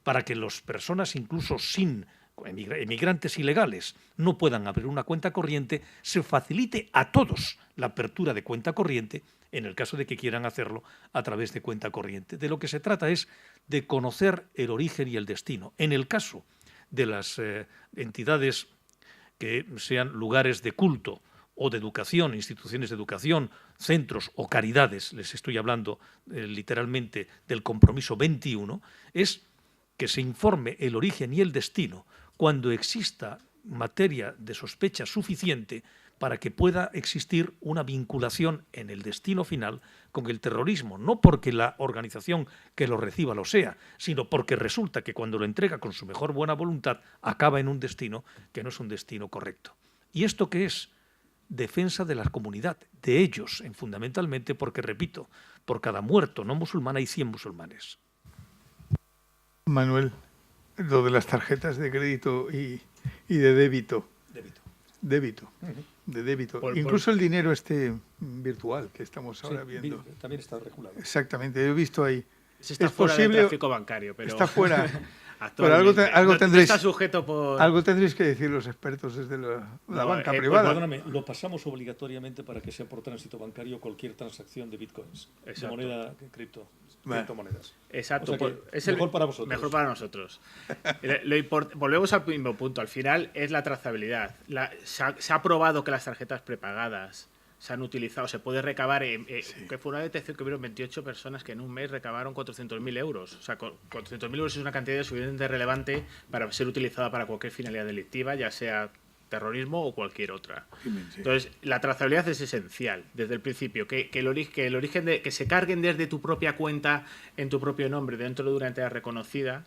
para que las personas incluso sin emigrantes ilegales no puedan abrir una cuenta corriente, se facilite a todos la apertura de cuenta corriente en el caso de que quieran hacerlo a través de cuenta corriente. De lo que se trata es de conocer el origen y el destino. En el caso de las entidades que sean lugares de culto o de educación, instituciones de educación, centros o caridades, les estoy hablando literalmente del compromiso 21, es que se informe el origen y el destino cuando exista materia de sospecha suficiente para que pueda existir una vinculación en el destino final con el terrorismo, no porque la organización que lo reciba lo sea, sino porque resulta que cuando lo entrega con su mejor buena voluntad acaba en un destino que no es un destino correcto. ¿Y esto qué es? Defensa de la comunidad, de ellos, fundamentalmente porque, repito, por cada muerto no musulmán hay 100 musulmanes. Manuel, lo de las tarjetas de crédito y de débito. Débito. De débito. Incluso el dinero virtual que estamos ahora viendo. También está regulado. Exactamente, yo he visto ahí. Está fuera del tráfico bancario, pero... Está fuera. Pero algo tendréis, está sujeto por... algo tendréis que decir los expertos desde la banca privada. Perdóname, lo pasamos obligatoriamente para que sea por tránsito bancario cualquier transacción de bitcoins, de moneda criptomonedas. Exacto. O sea es mejor para vosotros. Mejor para nosotros. Volvemos al mismo punto. Al final es la trazabilidad. Se ha probado que las tarjetas prepagadas se han utilizado, se puede recabar, que fue una detección que hubieron 28 personas que en un mes recabaron 400.000 euros. O sea, 400.000 euros es una cantidad suficientemente relevante para ser utilizada para cualquier finalidad delictiva, ya sea terrorismo o cualquier otra. Entonces, la trazabilidad es esencial desde el principio, que el origen que se carguen desde tu propia cuenta en tu propio nombre dentro de una entidad reconocida,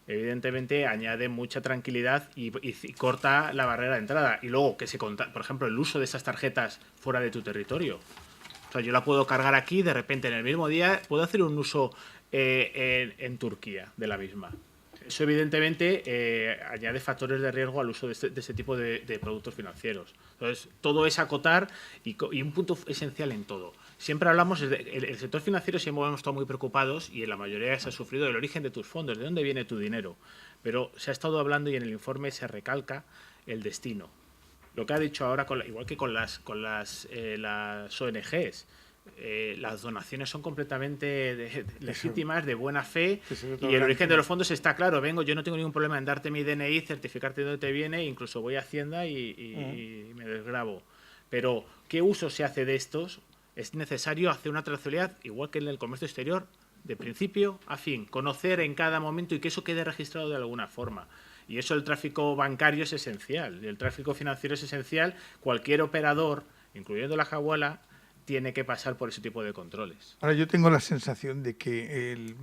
evidentemente añade mucha tranquilidad y corta la barrera de entrada. Y luego que por ejemplo, el uso de esas tarjetas fuera de tu territorio. O sea, yo la puedo cargar aquí, de repente en el mismo día puedo hacer un uso en Turquía de la misma. Eso evidentemente añade factores de riesgo al uso de este tipo de productos financieros. Entonces, todo es acotar y un punto esencial en todo. Siempre hablamos, el sector financiero siempre hemos estado muy preocupados y en la mayoría se ha sufrido del origen de tus fondos, de dónde viene tu dinero. Pero se ha estado hablando y en el informe se recalca el destino. Lo que ha dicho ahora, igual que con las ONGs, las donaciones son completamente legítimas, de buena fe, y el origen de los fondos está claro. Yo no tengo ningún problema en darte mi DNI, certificarte de dónde te viene, incluso voy a Hacienda y me desgravo. Pero, ¿qué uso se hace de estos? Es necesario hacer una trazabilidad, igual que en el comercio exterior, de principio a fin, conocer en cada momento y que eso quede registrado de alguna forma. Y eso el tráfico bancario es esencial, el tráfico financiero es esencial. Cualquier operador, incluyendo la Hawala, tiene que pasar por ese tipo de controles. Ahora, yo tengo la sensación de que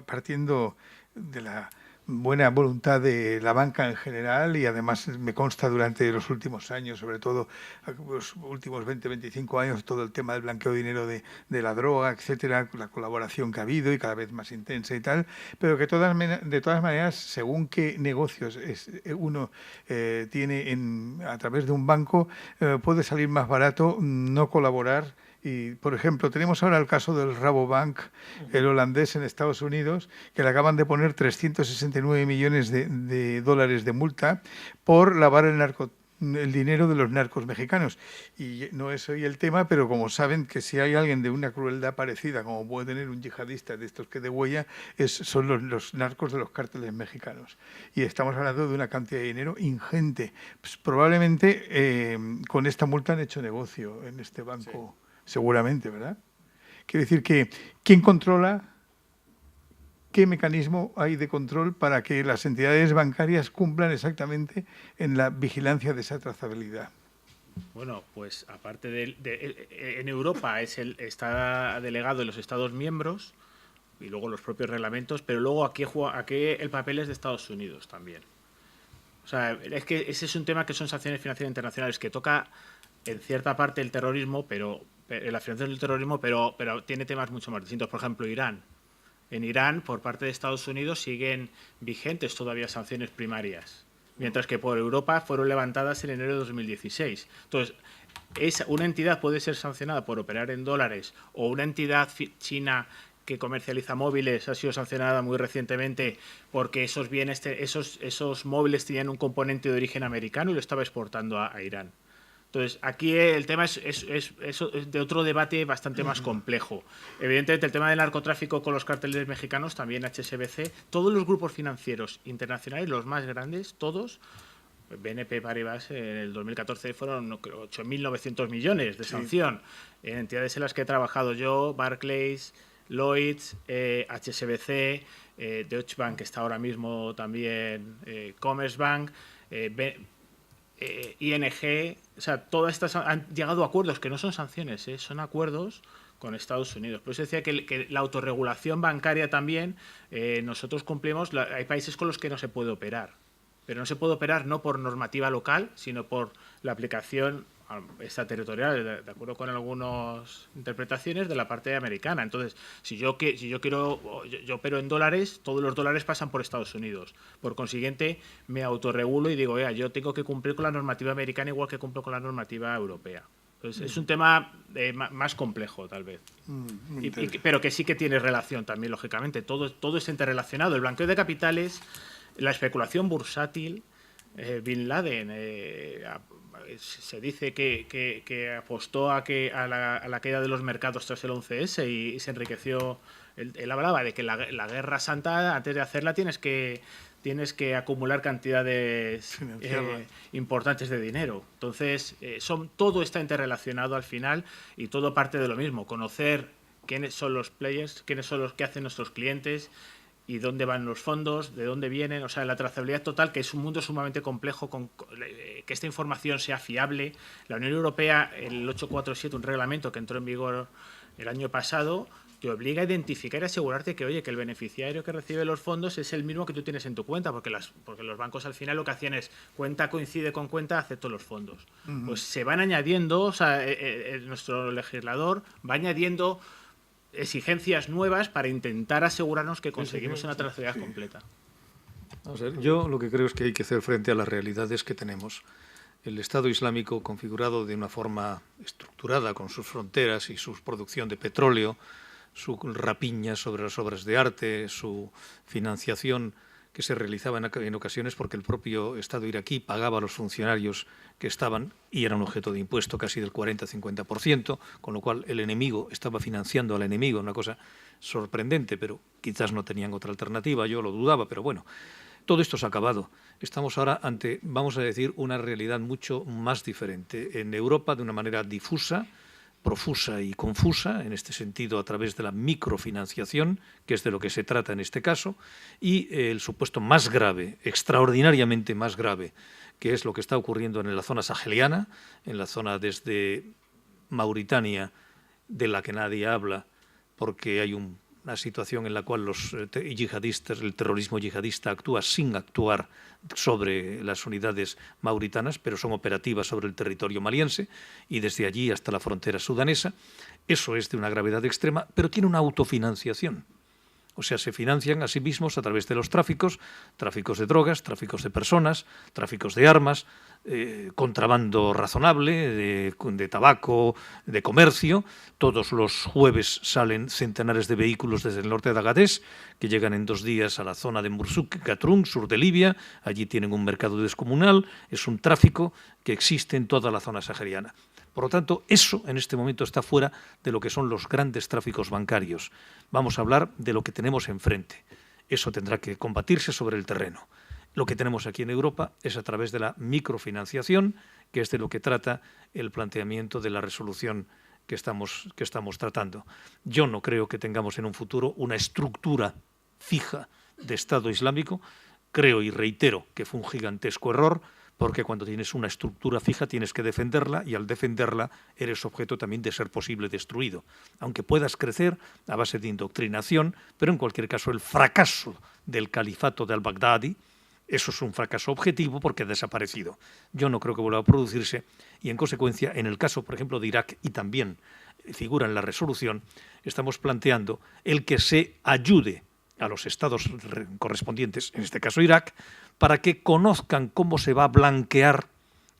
partiendo de la buena voluntad de la banca en general, y además me consta durante los últimos años, sobre todo los últimos 20-25 años, todo el tema del blanqueo de dinero de la droga, etcétera, la colaboración que ha habido y cada vez más intensa y tal, pero que de todas maneras, según qué negocios uno tiene a través de un banco, puede salir más barato no colaborar. Y, por ejemplo, tenemos ahora el caso del Rabobank, el holandés en Estados Unidos, que le acaban de poner 369 millones de dólares de multa por lavar el dinero de los narcos mexicanos. Y no es hoy el tema, pero como saben que si hay alguien de una crueldad parecida, como puede tener un yihadista de estos que degüella, son los narcos de los cárteles mexicanos. Y estamos hablando de una cantidad de dinero ingente. Pues probablemente con esta multa han hecho negocio en este banco. Sí. Seguramente, ¿verdad? Quiero decir que, ¿quién controla? ¿Qué mecanismo hay de control para que las entidades bancarias cumplan exactamente en la vigilancia de esa trazabilidad? Bueno, pues aparte en Europa está delegado en los Estados miembros y luego los propios reglamentos, pero luego aquí el papel es de Estados Unidos también. O sea, es que ese es un tema que son sanciones financieras internacionales, que toca en cierta parte el terrorismo, pero la financiación del terrorismo, pero tiene temas mucho más distintos. Por ejemplo, Irán. En Irán, por parte de Estados Unidos, siguen vigentes todavía sanciones primarias, mientras que por Europa fueron levantadas en enero de 2016. Entonces, una entidad puede ser sancionada por operar en dólares, o una entidad china que comercializa móviles ha sido sancionada muy recientemente porque esos bienes, esos móviles tenían un componente de origen americano y lo estaba exportando a Irán. Entonces, aquí el tema es de otro debate bastante más complejo. Evidentemente, el tema del narcotráfico con los cárteles mexicanos, también HSBC, todos los grupos financieros internacionales, los más grandes, todos, BNP Paribas en el 2014 fueron 8.900 millones de sanción. En entidades en las que he trabajado yo, Barclays, Lloyds, HSBC, Deutsche Bank, que está ahora mismo también, Commerzbank, ING, o sea, todas estas han llegado a acuerdos que no son sanciones, son acuerdos con Estados Unidos. Por eso decía que la autorregulación bancaria también, nosotros cumplimos, hay países con los que no se puede operar, pero no se puede operar no por normativa local, sino por la aplicación extraterritorial, de acuerdo con algunas interpretaciones de la parte americana. Entonces, si yo opero en dólares, todos los dólares pasan por Estados Unidos. Por consiguiente, me autorregulo y digo, yo tengo que cumplir con la normativa americana igual que cumplo con la normativa europea. Entonces, es un tema más complejo, tal vez. Pero que sí que tiene relación también, lógicamente. Todo es interrelacionado. El blanqueo de capitales, la especulación bursátil, Bin Laden se dice que apostó a la caída de los mercados tras el 11S y se enriqueció. Él hablaba de que la guerra santa, antes de hacerla, tienes que acumular cantidades importantes de dinero. Entonces, todo está interrelacionado al final y todo parte de lo mismo. Conocer quiénes son los players, quiénes son los que hacen nuestros clientes y dónde van los fondos, de dónde vienen, o sea, la trazabilidad total, que es un mundo sumamente complejo, que esta información sea fiable. La Unión Europea, el 847, un reglamento que entró en vigor el año pasado, te obliga a identificar y asegurarte que el beneficiario que recibe los fondos es el mismo que tú tienes en tu cuenta, porque los bancos al final lo que hacían es cuenta coincide con cuenta, acepto los fondos. Pues se van añadiendo, o sea, nuestro legislador va añadiendo exigencias nuevas para intentar asegurarnos que conseguimos una trazabilidad completa. Vamos a ver, yo lo que creo es que hay que hacer frente a las realidades que tenemos. El Estado Islámico, configurado de una forma estructurada con sus fronteras y su producción de petróleo, su rapiña sobre las obras de arte, su financiación que se realizaba en ocasiones porque el propio Estado iraquí pagaba a los funcionarios que estaban y eran objeto de impuesto casi del 40-50%, con lo cual el enemigo estaba financiando al enemigo, una cosa sorprendente, pero quizás no tenían otra alternativa, yo lo dudaba, pero bueno, todo esto se ha acabado. Estamos ahora ante, vamos a decir, una realidad mucho más diferente. En Europa, de una manera difusa, profusa y confusa, en este sentido a través de la microfinanciación, que es de lo que se trata en este caso, y el supuesto más grave, extraordinariamente más grave, que es lo que está ocurriendo en la zona saheliana, en la zona desde Mauritania, de la que nadie habla, porque hay una situación en la cual los yihadistas, el terrorismo yihadista actúa sin actuar sobre las unidades mauritanas, pero son operativas sobre el territorio maliense y desde allí hasta la frontera sudanesa. Eso es de una gravedad extrema, pero tiene una autofinanciación. O sea, se financian a sí mismos a través de los tráficos de drogas, tráficos de personas, tráficos de armas, contrabando razonable, de tabaco, de comercio. Todos los jueves salen centenares de vehículos desde el norte de Agadez, que llegan en 2 días a la zona de Mursuk, Gatrun, sur de Libia. Allí tienen un mercado descomunal. Es un tráfico que existe en toda la zona sahariana. Por lo tanto, eso en este momento está fuera de lo que son los grandes tráficos bancarios. Vamos a hablar de lo que tenemos enfrente. Eso tendrá que combatirse sobre el terreno. Lo que tenemos aquí en Europa es a través de la microfinanciación, que es de lo que trata el planteamiento de la resolución que estamos tratando. Yo no creo que tengamos en un futuro una estructura fija de Estado Islámico. Creo y reitero que fue un gigantesco error, porque cuando tienes una estructura fija tienes que defenderla y al defenderla eres objeto también de ser posible destruido. Aunque puedas crecer a base de indoctrinación, pero en cualquier caso el fracaso del califato de al-Baghdadi Eso es un fracaso objetivo porque ha desaparecido. Yo no creo que vuelva a producirse y, en consecuencia, en el caso, por ejemplo, de Irak, y también figura en la resolución, estamos planteando el que se ayude a los estados correspondientes, en este caso Irak, para que conozcan cómo se va a blanquear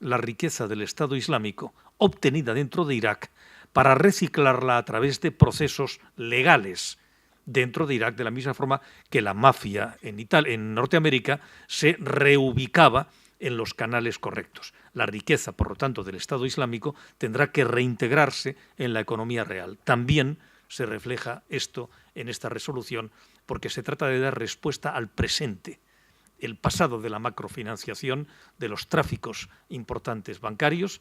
la riqueza del Estado Islámico obtenida dentro de Irak para reciclarla a través de procesos legales dentro de Irak, de la misma forma que la mafia en Norteamérica se reubicaba en los canales correctos. La riqueza, por lo tanto, del Estado Islámico tendrá que reintegrarse en la economía real. También se refleja esto en esta resolución porque se trata de dar respuesta al presente. El pasado de la macrofinanciación, de los tráficos importantes bancarios,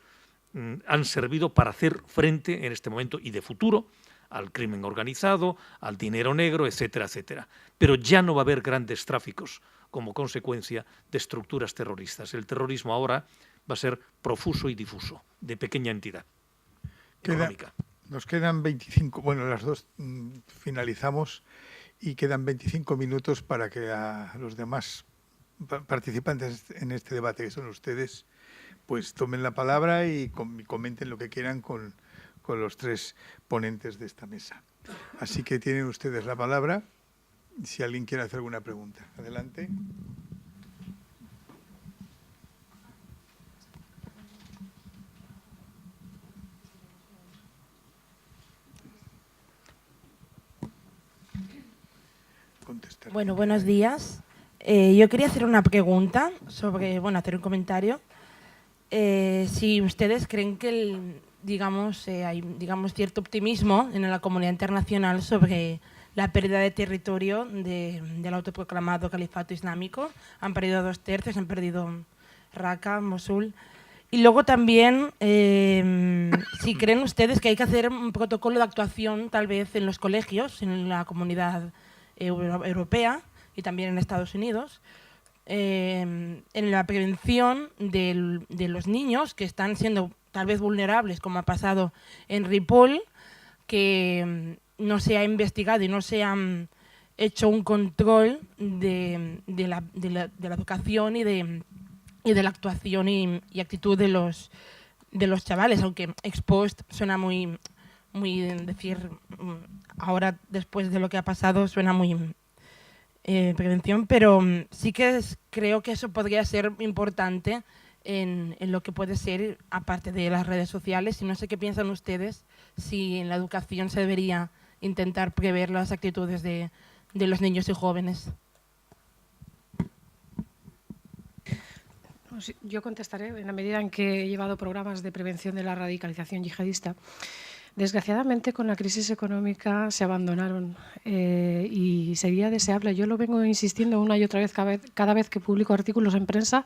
han servido para hacer frente en este momento y de futuro al crimen organizado, al dinero negro, etcétera, etcétera. Pero ya no va a haber grandes tráficos como consecuencia de estructuras terroristas. El terrorismo ahora va a ser profuso y difuso, de pequeña entidad económica. Nos quedan 25, bueno, las dos finalizamos y quedan 25 minutos para que a los demás participantes en este debate, que son ustedes, pues tomen la palabra y comenten lo que quieran con los tres ponentes de esta mesa. Así que tienen ustedes la palabra. Si alguien quiere hacer alguna pregunta, adelante. Contestar. Bueno, buenos días. Yo quería hacer una pregunta sobre, hacer un comentario. Si ustedes creen que hay cierto optimismo en la comunidad internacional sobre la pérdida de territorio del autoproclamado Califato Islámico. Han perdido 2/3, han perdido Raqqa, Mosul. Y luego también, si creen ustedes que hay que hacer un protocolo de actuación tal vez en los colegios, en la comunidad europea y también en Estados Unidos, en la prevención de los niños que están siendo tal vez vulnerables, como ha pasado en Ripoll, que no se ha investigado y no se ha hecho un control de la educación y de la actuación y actitud de los chavales, aunque expost suena muy decir, ahora después de lo que ha pasado suena muy prevención, pero sí que creo que eso podría ser importante en lo que puede ser, aparte de las redes sociales. Y no sé qué piensan ustedes, si en la educación se debería intentar prever las actitudes de los niños y jóvenes. Yo contestaré en la medida en que he llevado programas de prevención de la radicalización yihadista. Desgraciadamente, con la crisis económica se abandonaron y sería deseable, yo lo vengo insistiendo una y otra vez, cada vez que publico artículos en prensa,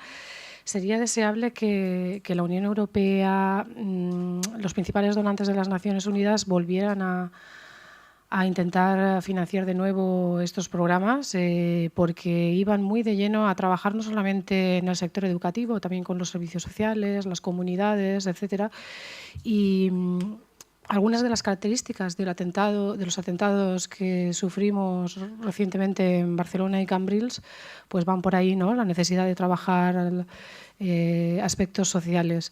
sería deseable que la Unión Europea, los principales donantes de las Naciones Unidas volvieran a intentar financiar de nuevo estos programas, porque iban muy de lleno a trabajar no solamente en el sector educativo, también con los servicios sociales, las comunidades, etcétera. Y algunas de las características de los atentados que sufrimos recientemente en Barcelona y Cambrils, pues van por ahí, ¿no? La necesidad de trabajar aspectos sociales.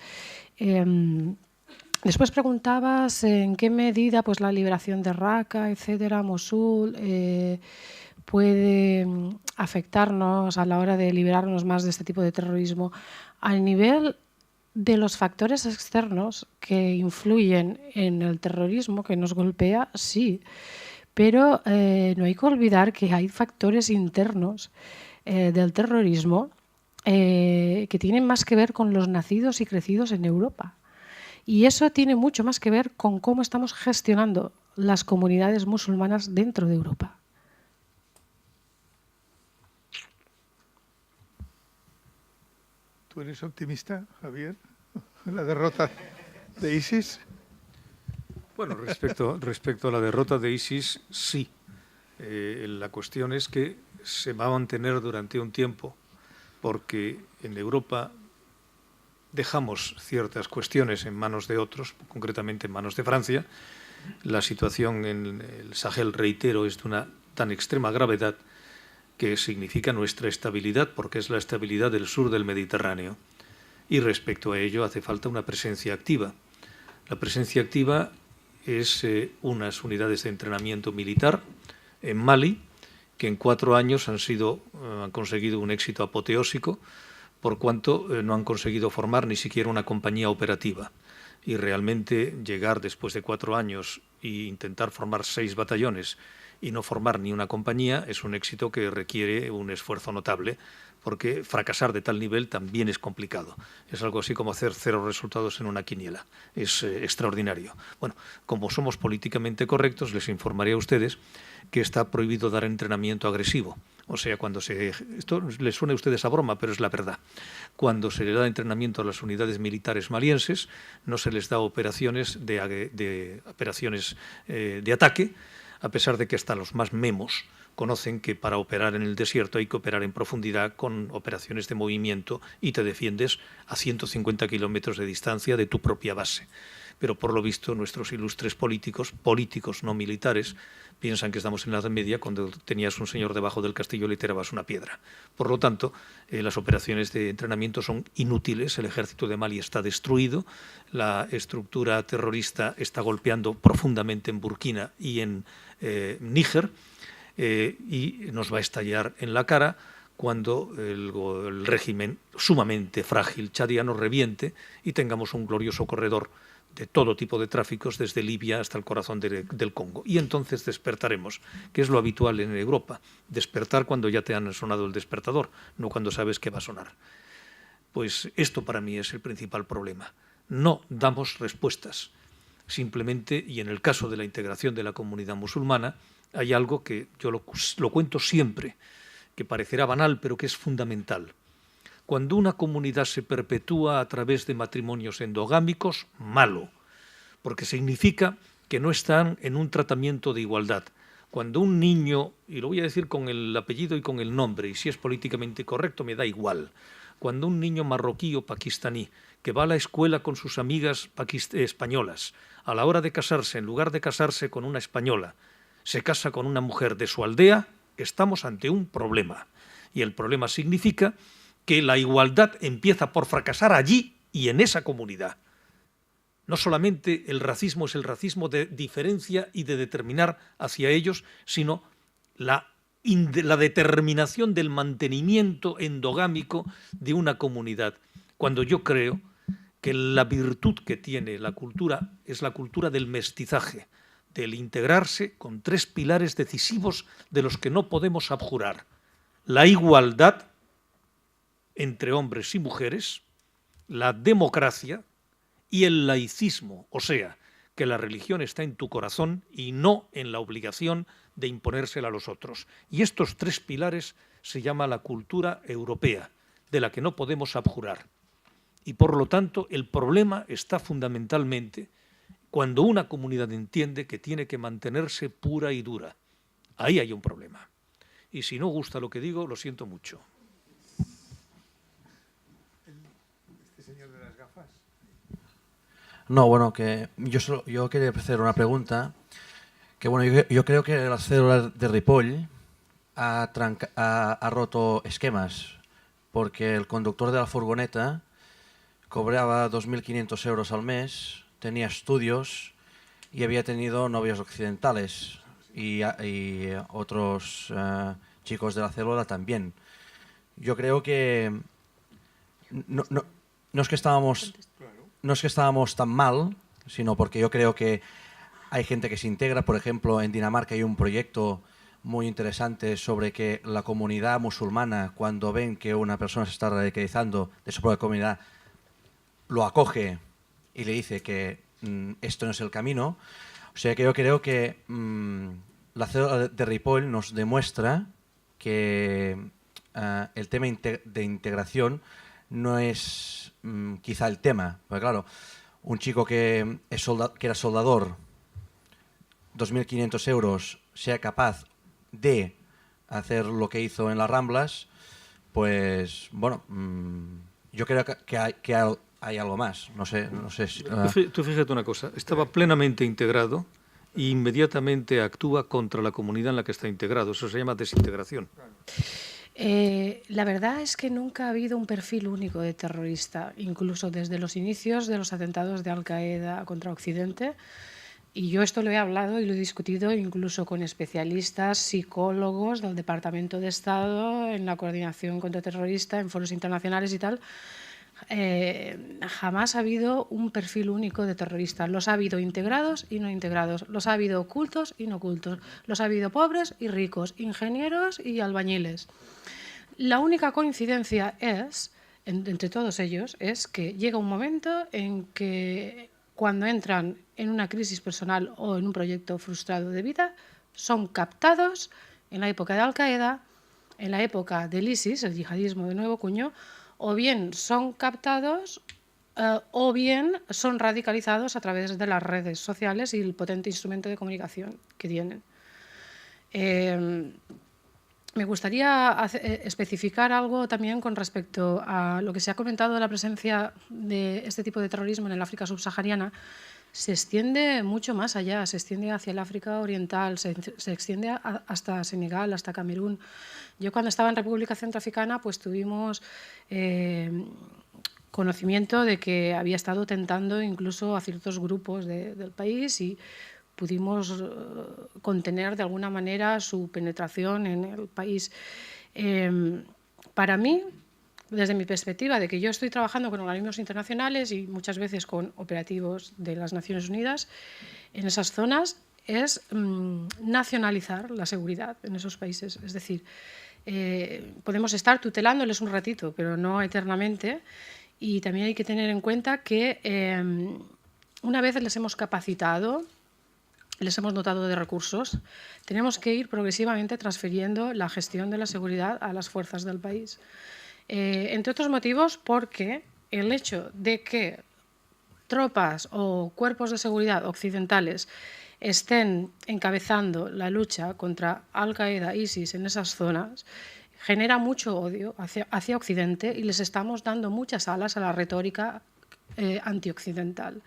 Después preguntabas en qué medida pues, la liberación de Raqqa, etcétera, Mosul, puede afectarnos a la hora de liberarnos más de este tipo de terrorismo. Al nivel de los factores externos que influyen en el terrorismo que nos golpea, sí, pero no hay que olvidar que hay factores internos del terrorismo que tienen más que ver con los nacidos y crecidos en Europa. Y eso tiene mucho más que ver con cómo estamos gestionando las comunidades musulmanas dentro de Europa. ¿Tú eres optimista, Javier? ¿La derrota de ISIS? Bueno, respecto a la derrota de ISIS, sí. La cuestión es que se va a mantener durante un tiempo, porque en Europa dejamos ciertas cuestiones en manos de otros, concretamente en manos de Francia. La situación en el Sahel, reitero, es de una tan extrema gravedad que significa nuestra estabilidad, porque es la estabilidad del sur del Mediterráneo. Y respecto a ello hace falta una presencia activa. La presencia activa es unas unidades de entrenamiento militar en Mali, que en 4 años han conseguido un éxito apoteósico, por cuanto no han conseguido formar ni siquiera una compañía operativa. Y realmente llegar después de 4 años e intentar formar 6 batallones y no formar ni una compañía es un éxito que requiere un esfuerzo notable, porque fracasar de tal nivel también es complicado. Es algo así como hacer 0 resultados en una quiniela. Es extraordinario. Bueno, como somos políticamente correctos, les informaré a ustedes que está prohibido dar entrenamiento agresivo. O sea, esto les suena a ustedes a broma, pero es la verdad. Cuando se le da entrenamiento a las unidades militares malienses, no se les da operaciones de ataque, a pesar de que hasta los más memos conocen que para operar en el desierto hay que operar en profundidad con operaciones de movimiento y te defiendes a 150 kilómetros de distancia de tu propia base. Pero por lo visto nuestros ilustres políticos no militares, piensan que estamos en la Edad Media cuando tenías un señor debajo del castillo y le tirabas una piedra. Por lo tanto, las operaciones de entrenamiento son inútiles, el ejército de Mali está destruido, la estructura terrorista está golpeando profundamente en Burkina y en Níger, y nos va a estallar en la cara cuando el régimen sumamente frágil chadiano reviente y tengamos un glorioso corredor de todo tipo de tráficos desde Libia hasta el corazón del Congo. Y entonces despertaremos, que es lo habitual en Europa, despertar cuando ya te han sonado el despertador, no cuando sabes que va a sonar. Pues esto para mí es el principal problema. No damos respuestas. Simplemente, y en el caso de la integración de la comunidad musulmana, hay algo que yo lo cuento siempre, que parecerá banal, pero que es fundamental. Cuando una comunidad se perpetúa a través de matrimonios endogámicos, malo, porque significa que no están en un tratamiento de igualdad. Cuando un niño, y lo voy a decir con el apellido y con el nombre, y si es políticamente correcto me da igual, cuando un niño marroquí o pakistaní que va a la escuela con sus amigas españolas, a la hora de casarse, en lugar de casarse con una española, se casa con una mujer de su aldea, estamos ante un problema. Y el problema significa que la igualdad empieza por fracasar allí y en esa comunidad. No solamente el racismo es el racismo de diferencia y de determinar hacia ellos, sino la determinación del mantenimiento endogámico de una comunidad. Cuando yo creo que la virtud que tiene la cultura es la cultura del mestizaje, del integrarse con 3 pilares decisivos de los que no podemos abjurar: la igualdad entre hombres y mujeres, la democracia y el laicismo, o sea, que la religión está en tu corazón y no en la obligación de imponérsela a los otros. Y estos 3 pilares se llama la cultura europea, de la que no podemos abjurar. Y por lo tanto, el problema está fundamentalmente cuando una comunidad entiende que tiene que mantenerse pura y dura. Ahí hay un problema. Y si no gusta lo que digo, lo siento mucho. No, bueno, que yo quería hacer una pregunta. Que bueno, yo creo que la célula de Ripoll ha roto esquemas, porque el conductor de la furgoneta cobraba 2.500 euros al mes, tenía estudios y había tenido novios occidentales y otros chicos de la célula también. Yo creo que no es que estábamos tan mal, sino porque yo creo que hay gente que se integra. Por ejemplo, en Dinamarca hay un proyecto muy interesante sobre que la comunidad musulmana, cuando ven que una persona se está radicalizando de su propia comunidad, lo acoge y le dice que esto no es el camino. O sea que yo creo que la célula de Ripoll nos demuestra que el tema de integración no es quizá el tema. Porque claro, un chico que era soldador, 2.500 euros, sea capaz de hacer lo que hizo en las Ramblas, pues bueno, yo creo que hay algo más. No sé si, Tú fíjate una cosa, estaba plenamente integrado e inmediatamente actúa contra la comunidad en la que está integrado. Eso se llama desintegración. La verdad es que nunca ha habido un perfil único de terrorista, incluso desde los inicios de los atentados de Al-Qaeda contra Occidente. Y yo esto lo he hablado y lo he discutido incluso con especialistas, psicólogos del Departamento de Estado en la coordinación contraterrorista, en foros internacionales y tal. Jamás ha habido un perfil único de terrorista. Los ha habido integrados y no integrados, los ha habido ocultos y no ocultos, los ha habido pobres y ricos, ingenieros y albañiles. La única coincidencia es, entre todos ellos, es que llega un momento en que cuando entran en una crisis personal o en un proyecto frustrado de vida, son captados en la época de Al-Qaeda, en la época del ISIS, el yihadismo de nuevo cuño, o bien son captados o bien son radicalizados a través de las redes sociales y el potente instrumento de comunicación que tienen. Me gustaría especificar algo también con respecto a lo que se ha comentado de la presencia de este tipo de terrorismo en el África subsahariana. Se extiende mucho más allá, se extiende hacia el África Oriental, se extiende hasta Senegal, hasta Camerún. Yo cuando estaba en República Centroafricana pues tuvimos conocimiento de que había estado tentando incluso a ciertos grupos del país y pudimos contener de alguna manera su penetración en el país. Para mí, desde mi perspectiva de que yo estoy trabajando con organismos internacionales y muchas veces con operativos de las Naciones Unidas en esas zonas, es nacionalizar la seguridad en esos países. Es decir, podemos estar tutelándoles un ratito, pero no eternamente. Y también hay que tener en cuenta que una vez les hemos capacitado, les hemos dotado de recursos, tenemos que ir progresivamente transfiriendo la gestión de la seguridad a las fuerzas del país. Entre otros motivos porque el hecho de que tropas o cuerpos de seguridad occidentales estén encabezando la lucha contra Al-Qaeda, ISIS en esas zonas, genera mucho odio hacia Occidente y les estamos dando muchas alas a la retórica antioccidental.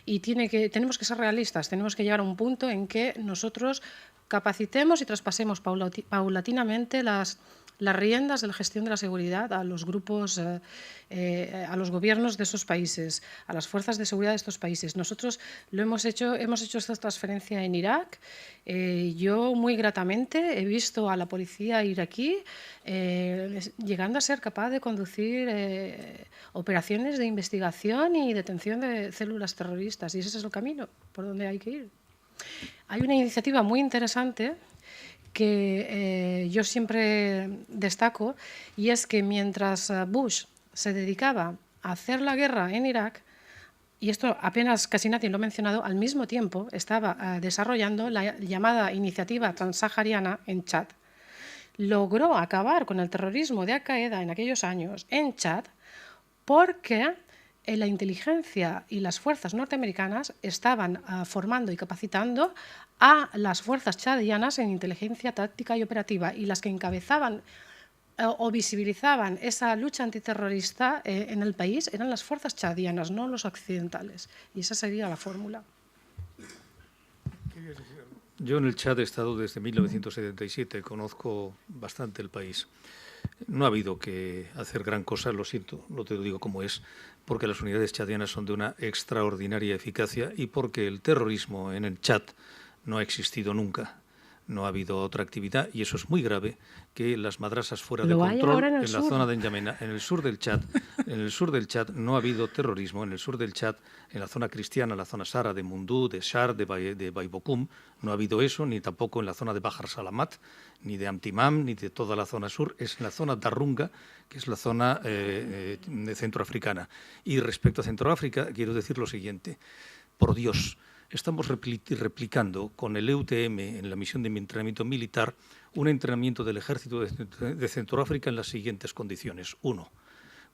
Y tenemos que ser realistas, tenemos que llegar a un punto en que nosotros capacitemos y traspasemos paulatinamente las riendas de la gestión de la seguridad a los grupos, a los gobiernos de esos países, a las fuerzas de seguridad de estos países. Nosotros hemos hecho esta transferencia en Irak. Yo muy gratamente he visto a la policía iraquí llegando a ser capaz de conducir operaciones de investigación y detención de células terroristas, y ese es el camino por donde hay que ir. Hay una iniciativa muy interesante que yo siempre destaco, y es que mientras Bush se dedicaba a hacer la guerra en Irak, y esto apenas casi nadie lo ha mencionado, al mismo tiempo estaba desarrollando la llamada iniciativa transsahariana en Chad. Logró acabar con el terrorismo de Al-Qaeda en aquellos años en Chad porque la inteligencia y las fuerzas norteamericanas estaban formando y capacitando a las fuerzas chadianas en inteligencia táctica y operativa, y las que encabezaban o visibilizaban esa lucha antiterrorista en el país eran las fuerzas chadianas, no los occidentales. Y esa sería la fórmula. Yo en el Chad he estado desde 1977, conozco bastante el país. No ha habido que hacer gran cosa, lo siento, lo te lo digo como es, porque las unidades chadianas son de una extraordinaria eficacia y porque el terrorismo en el Chad no ha existido nunca. No ha habido otra actividad y eso es muy grave, que las madrasas fuera de control en la zona de N'Djamena, en el sur del Chad. En el sur del Chad no ha habido terrorismo. En el sur del Chad, en la zona cristiana, la zona sahara de Mundú, de Shar, de Baibokum, no ha habido eso, ni tampoco en la zona de Bahar Salamat, ni de Amtimam, ni de toda la zona sur. Es en la zona de Arunga, que es la zona centroafricana. Y respecto a Centroáfrica, quiero decir lo siguiente. Por Dios, estamos replicando con el EUTM en la misión de entrenamiento militar un entrenamiento del ejército de Centroáfrica en las siguientes condiciones. 1.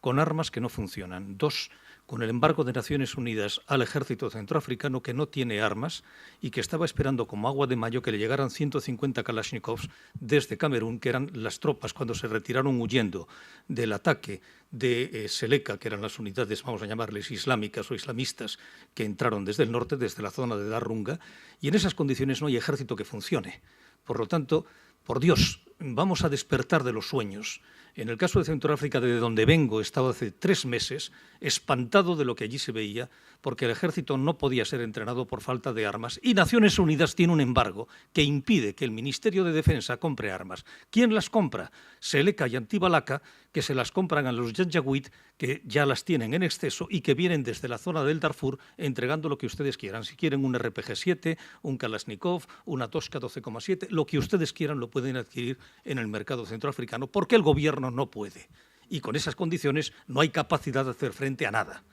Con armas que no funcionan. 2. con el embargo de Naciones Unidas al ejército centroafricano, que no tiene armas y que estaba esperando como agua de mayo que le llegaran 150 Kalashnikovs desde Camerún, que eran las tropas cuando se retiraron huyendo del ataque de Seleka, que eran las unidades, vamos a llamarles islámicas o islamistas, que entraron desde el norte, desde la zona de Darunga, y en esas condiciones no hay ejército que funcione. Por lo tanto, por Dios, vamos a despertar de los sueños. En el caso de Centroáfrica, de donde vengo, he estado hace 3 meses espantado de lo que allí se veía, porque el ejército no podía ser entrenado por falta de armas y Naciones Unidas tiene un embargo que impide que el Ministerio de Defensa compre armas. ¿Quién las compra? Seleka y Antibalaka, que se las compran a los Janjaweed, que ya las tienen en exceso y que vienen desde la zona del Darfur entregando lo que ustedes quieran. Si quieren un RPG-7, un Kalashnikov, una Tosca 12,7, lo que ustedes quieran lo pueden adquirir en el mercado centroafricano, porque el gobierno no puede. Y con esas condiciones no hay capacidad de hacer frente a nada.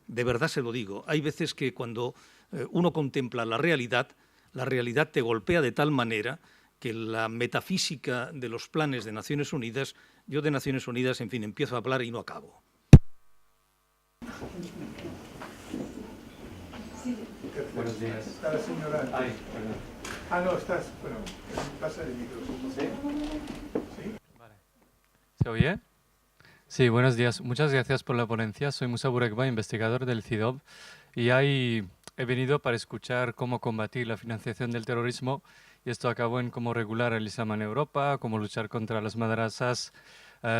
De verdad se lo digo. Hay veces que cuando uno contempla la realidad te golpea de tal manera que la metafísica de los planes de Naciones Unidas, yo de Naciones Unidas, en fin, empiezo a hablar y no acabo. Buenos días. Está la señora. Ay, perdón. Ah, no, estás. Bueno, pasa el micrófono. ¿Sí? ¿Sí? Vale. ¿Se oye? Sí, buenos días. Muchas gracias por la ponencia. Soy Musa Burekba, investigador del CIDOB, y ahí he venido para escuchar cómo combatir la financiación del terrorismo, y esto acabó en cómo regular el Islam en Europa, cómo luchar contra las madrasas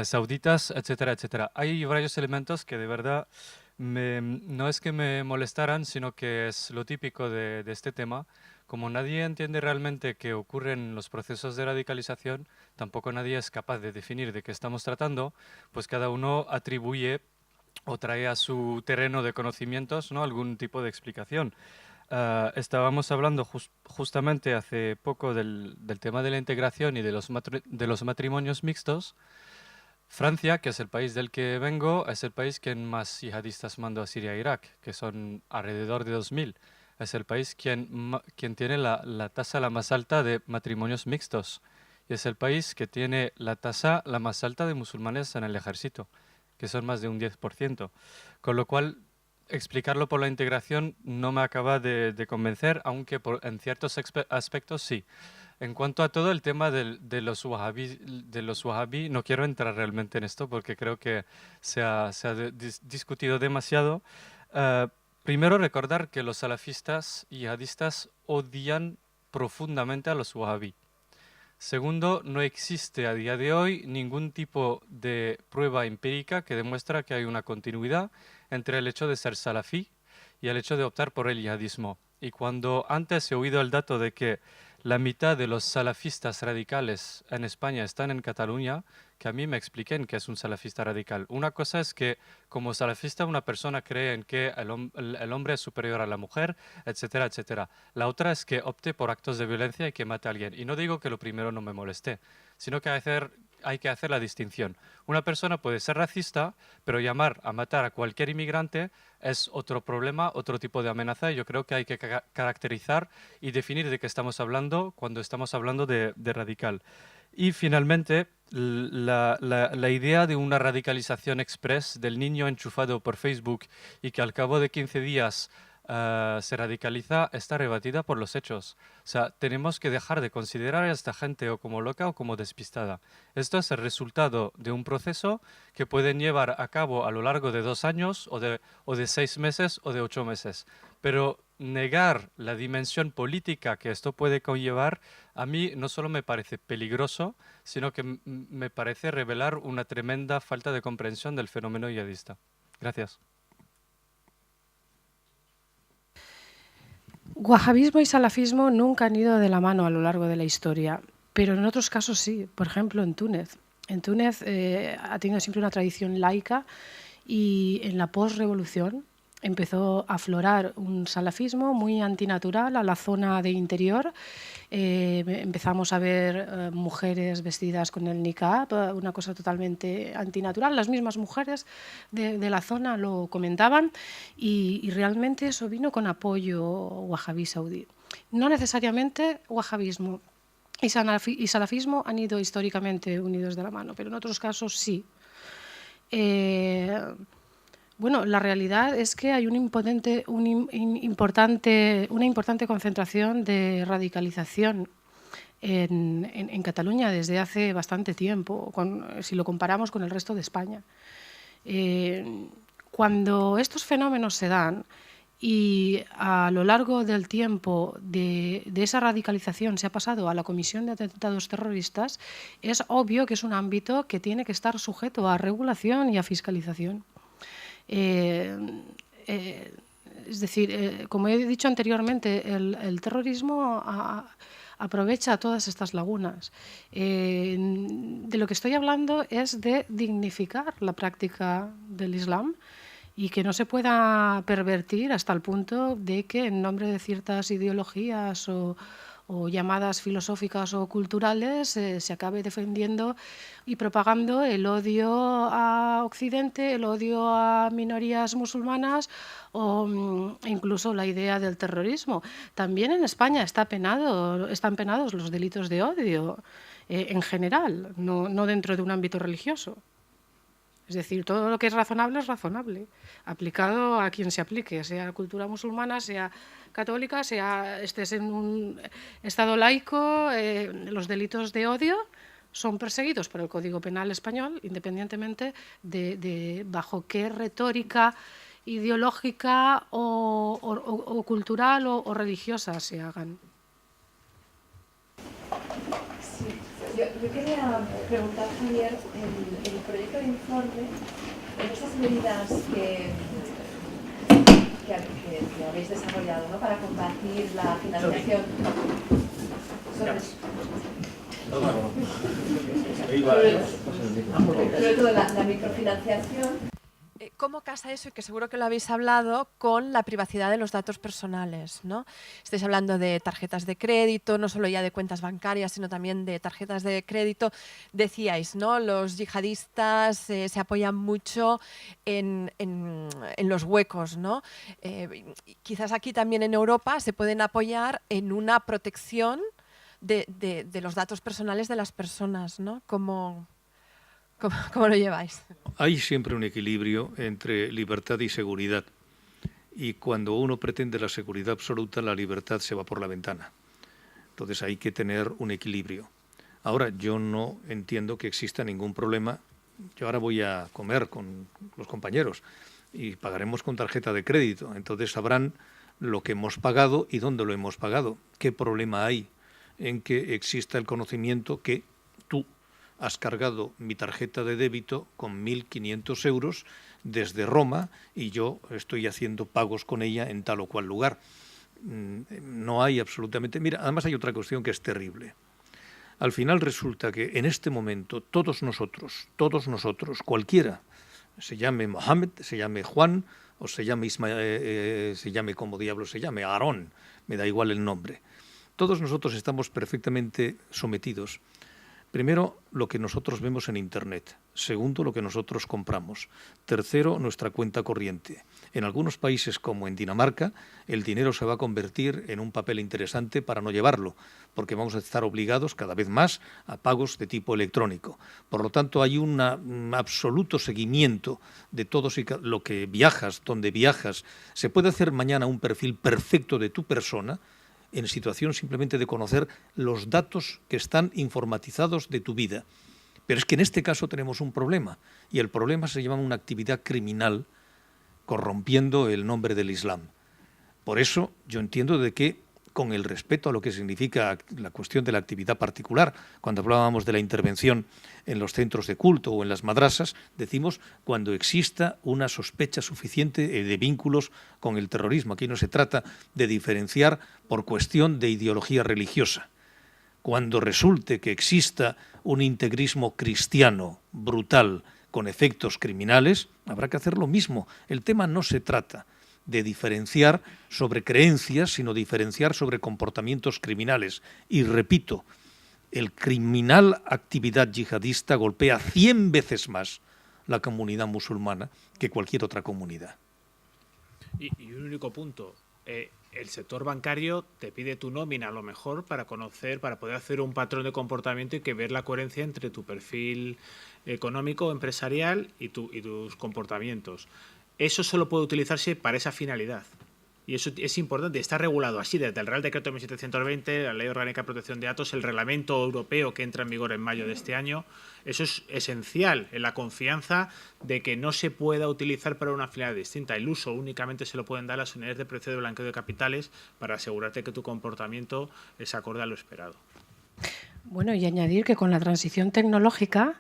sauditas, etcétera, etcétera. Hay varios elementos que de verdad no es que me molestaran, sino que es lo típico de este tema. Como nadie entiende realmente qué ocurre en los procesos de radicalización, tampoco nadie es capaz de definir de qué estamos tratando, pues cada uno atribuye o trae a su terreno de conocimientos, ¿no?, algún tipo de explicación. Estábamos hablando justamente hace poco del tema de la integración y de los matrimonios mixtos. Francia, que es el país del que vengo, es el país que más yihadistas mandó a Siria e Irak, que son alrededor de 2000. Es el país quien tiene la tasa la más alta de matrimonios mixtos. Y es el país que tiene la tasa la más alta de musulmanes en el ejército, que son más de un 10%. Con lo cual, explicarlo por la integración no me acaba de convencer, aunque en ciertos aspectos sí. En cuanto a todo el tema de los wahhabí, no quiero entrar realmente en esto porque creo que se ha discutido demasiado. Primero, recordar que los salafistas y yihadistas odian profundamente a los wahhabí. Segundo, no existe a día de hoy ningún tipo de prueba empírica que demuestra que hay una continuidad entre el hecho de ser salafí y el hecho de optar por el yihadismo. Y cuando antes he oído el dato de que la mitad de los salafistas radicales en España están en Cataluña, que a mí me expliquen qué es un salafista radical. Una cosa es que como salafista una persona cree en que el hombre es superior a la mujer, etcétera, etcétera. La otra es que opte por actos de violencia y que mate a alguien. Y no digo que lo primero no me moleste, sino que hay que hacer la distinción. Una persona puede ser racista, pero llamar a matar a cualquier inmigrante es otro problema, otro tipo de amenaza, y yo creo que hay que caracterizar y definir de qué estamos hablando cuando estamos hablando de radical. Y finalmente, la idea de una radicalización express del niño enchufado por Facebook y que al cabo de 15 días se radicaliza está rebatida por los hechos. O sea, tenemos que dejar de considerar a esta gente o como loca o como despistada. Esto es el resultado de un proceso que pueden llevar a cabo a lo largo de 2 años o de 6 meses o de 8 meses. Pero negar la dimensión política que esto puede conllevar, a mí no solo me parece peligroso, sino que me parece revelar una tremenda falta de comprensión del fenómeno yihadista. Gracias. Wahabismo y salafismo nunca han ido de la mano a lo largo de la historia, pero en otros casos sí. Por ejemplo, en Túnez. En Túnez ha tenido siempre una tradición laica y en la posrevolución empezó a aflorar un salafismo muy antinatural a la zona de interior. Empezamos a ver mujeres vestidas con el niqab, una cosa totalmente antinatural. Las mismas mujeres de la zona lo comentaban y realmente eso vino con apoyo wahabí saudí. No necesariamente wahabismo y salafismo han ido históricamente unidos de la mano, pero en otros casos sí. Bueno, la realidad es que hay una importante concentración de radicalización en Cataluña desde hace bastante tiempo, si lo comparamos con el resto de España. Cuando estos fenómenos se dan y a lo largo del tiempo de esa radicalización se ha pasado a la comisión de atentados terroristas, es obvio que es un ámbito que tiene que estar sujeto a regulación y a fiscalización. Es decir, como he dicho anteriormente, el terrorismo aprovecha todas estas lagunas. De lo que estoy hablando es de dignificar la práctica del Islam y que no se pueda pervertir hasta el punto de que en nombre de ciertas ideologías o llamadas filosóficas o culturales se acabe defendiendo y propagando el odio a Occidente, el odio a minorías musulmanas o incluso la idea del terrorismo. También en España están penados los delitos de odio en general, no dentro de un ámbito religioso. Es decir, todo lo que es razonable, aplicado a quien se aplique, sea cultura musulmana, sea católica, sea estés en un Estado laico, los delitos de odio son perseguidos por el Código Penal español, independientemente de bajo qué retórica ideológica o cultural o religiosa se hagan. Yo quería preguntar, Javier, en el proyecto de informe, en estas medidas que habéis desarrollado, ¿no?, para combatir la financiación sobre todo la microfinanciación. ¿Cómo casa eso, y que seguro que lo habéis hablado, con la privacidad de los datos personales, ¿no? Estáis hablando de tarjetas de crédito, no solo ya de cuentas bancarias, sino también de tarjetas de crédito. Decíais, ¿no?, los yihadistas se apoyan mucho en los huecos, ¿no? Quizás aquí también en Europa se pueden apoyar en una protección de los datos personales de las personas, ¿no? ¿Cómo lo lleváis? Hay siempre un equilibrio entre libertad y seguridad. Y cuando uno pretende la seguridad absoluta, la libertad se va por la ventana. Entonces hay que tener un equilibrio. Ahora, yo no entiendo que exista ningún problema. Yo ahora voy a comer con los compañeros y pagaremos con tarjeta de crédito. Entonces sabrán lo que hemos pagado y dónde lo hemos pagado. ¿Qué problema hay en que exista el conocimiento que tú has cargado mi tarjeta de débito con 1.500 euros desde Roma y yo estoy haciendo pagos con ella en tal o cual lugar? No hay absolutamente... Mira, además hay otra cuestión que es terrible. Al final resulta que en este momento todos nosotros, cualquiera, se llame Mohamed, se llame Juan o se llame Ismael, se llame como diablo se llame, Aarón, me da igual el nombre. Todos nosotros estamos perfectamente sometidos. Primero, lo que nosotros vemos en Internet. Segundo, lo que nosotros compramos. Tercero, nuestra cuenta corriente. En algunos países, como en Dinamarca, el dinero se va a convertir en un papel interesante para no llevarlo, porque vamos a estar obligados cada vez más a pagos de tipo electrónico. Por lo tanto, hay un absoluto seguimiento de todo lo que viajas, donde viajas. Se puede hacer mañana un perfil perfecto de tu persona, en situación simplemente de conocer los datos que están informatizados de tu vida. Pero es que en este caso tenemos un problema, y el problema se llama una actividad criminal corrompiendo el nombre del Islam. Por eso yo entiendo de que, con el respeto a lo que significa la cuestión de la actividad particular, cuando hablábamos de la intervención en los centros de culto o en las madrasas, decimos cuando exista una sospecha suficiente de vínculos con el terrorismo. Aquí no se trata de diferenciar por cuestión de ideología religiosa. Cuando resulte que exista un integrismo cristiano brutal con efectos criminales, habrá que hacer lo mismo. El tema no se trata de diferenciar sobre creencias, sino diferenciar sobre comportamientos criminales. Y repito, el criminal actividad yihadista golpea 100 veces más la comunidad musulmana que cualquier otra comunidad. Y un único punto, el sector bancario te pide tu nómina a lo mejor para conocer, para poder hacer un patrón de comportamiento y que ver la coherencia entre tu perfil económico, empresarial y tus comportamientos. eso solo puede utilizarse para esa finalidad. Y eso es importante, está regulado así desde el Real Decreto 1720, la Ley Orgánica de Protección de Datos, el Reglamento Europeo que entra en vigor en mayo de este año. Eso es esencial en la confianza de que no se pueda utilizar para una finalidad distinta. El uso únicamente se lo pueden dar las unidades de precio de blanqueo de capitales para asegurarte que tu comportamiento es acorde a lo esperado. Bueno, y añadir que con la transición tecnológica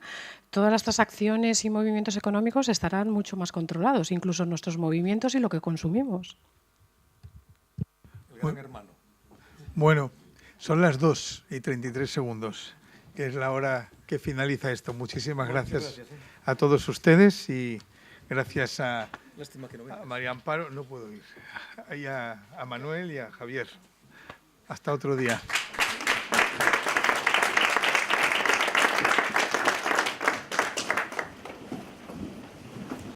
todas las transacciones y movimientos económicos estarán mucho más controlados, incluso nuestros movimientos y lo que consumimos. Bueno, son las 2:33, que es la hora que finaliza esto. Muchísimas gracias a todos ustedes y gracias a María Amparo, no puedo ir, y a Manuel y a Javier. Hasta otro día.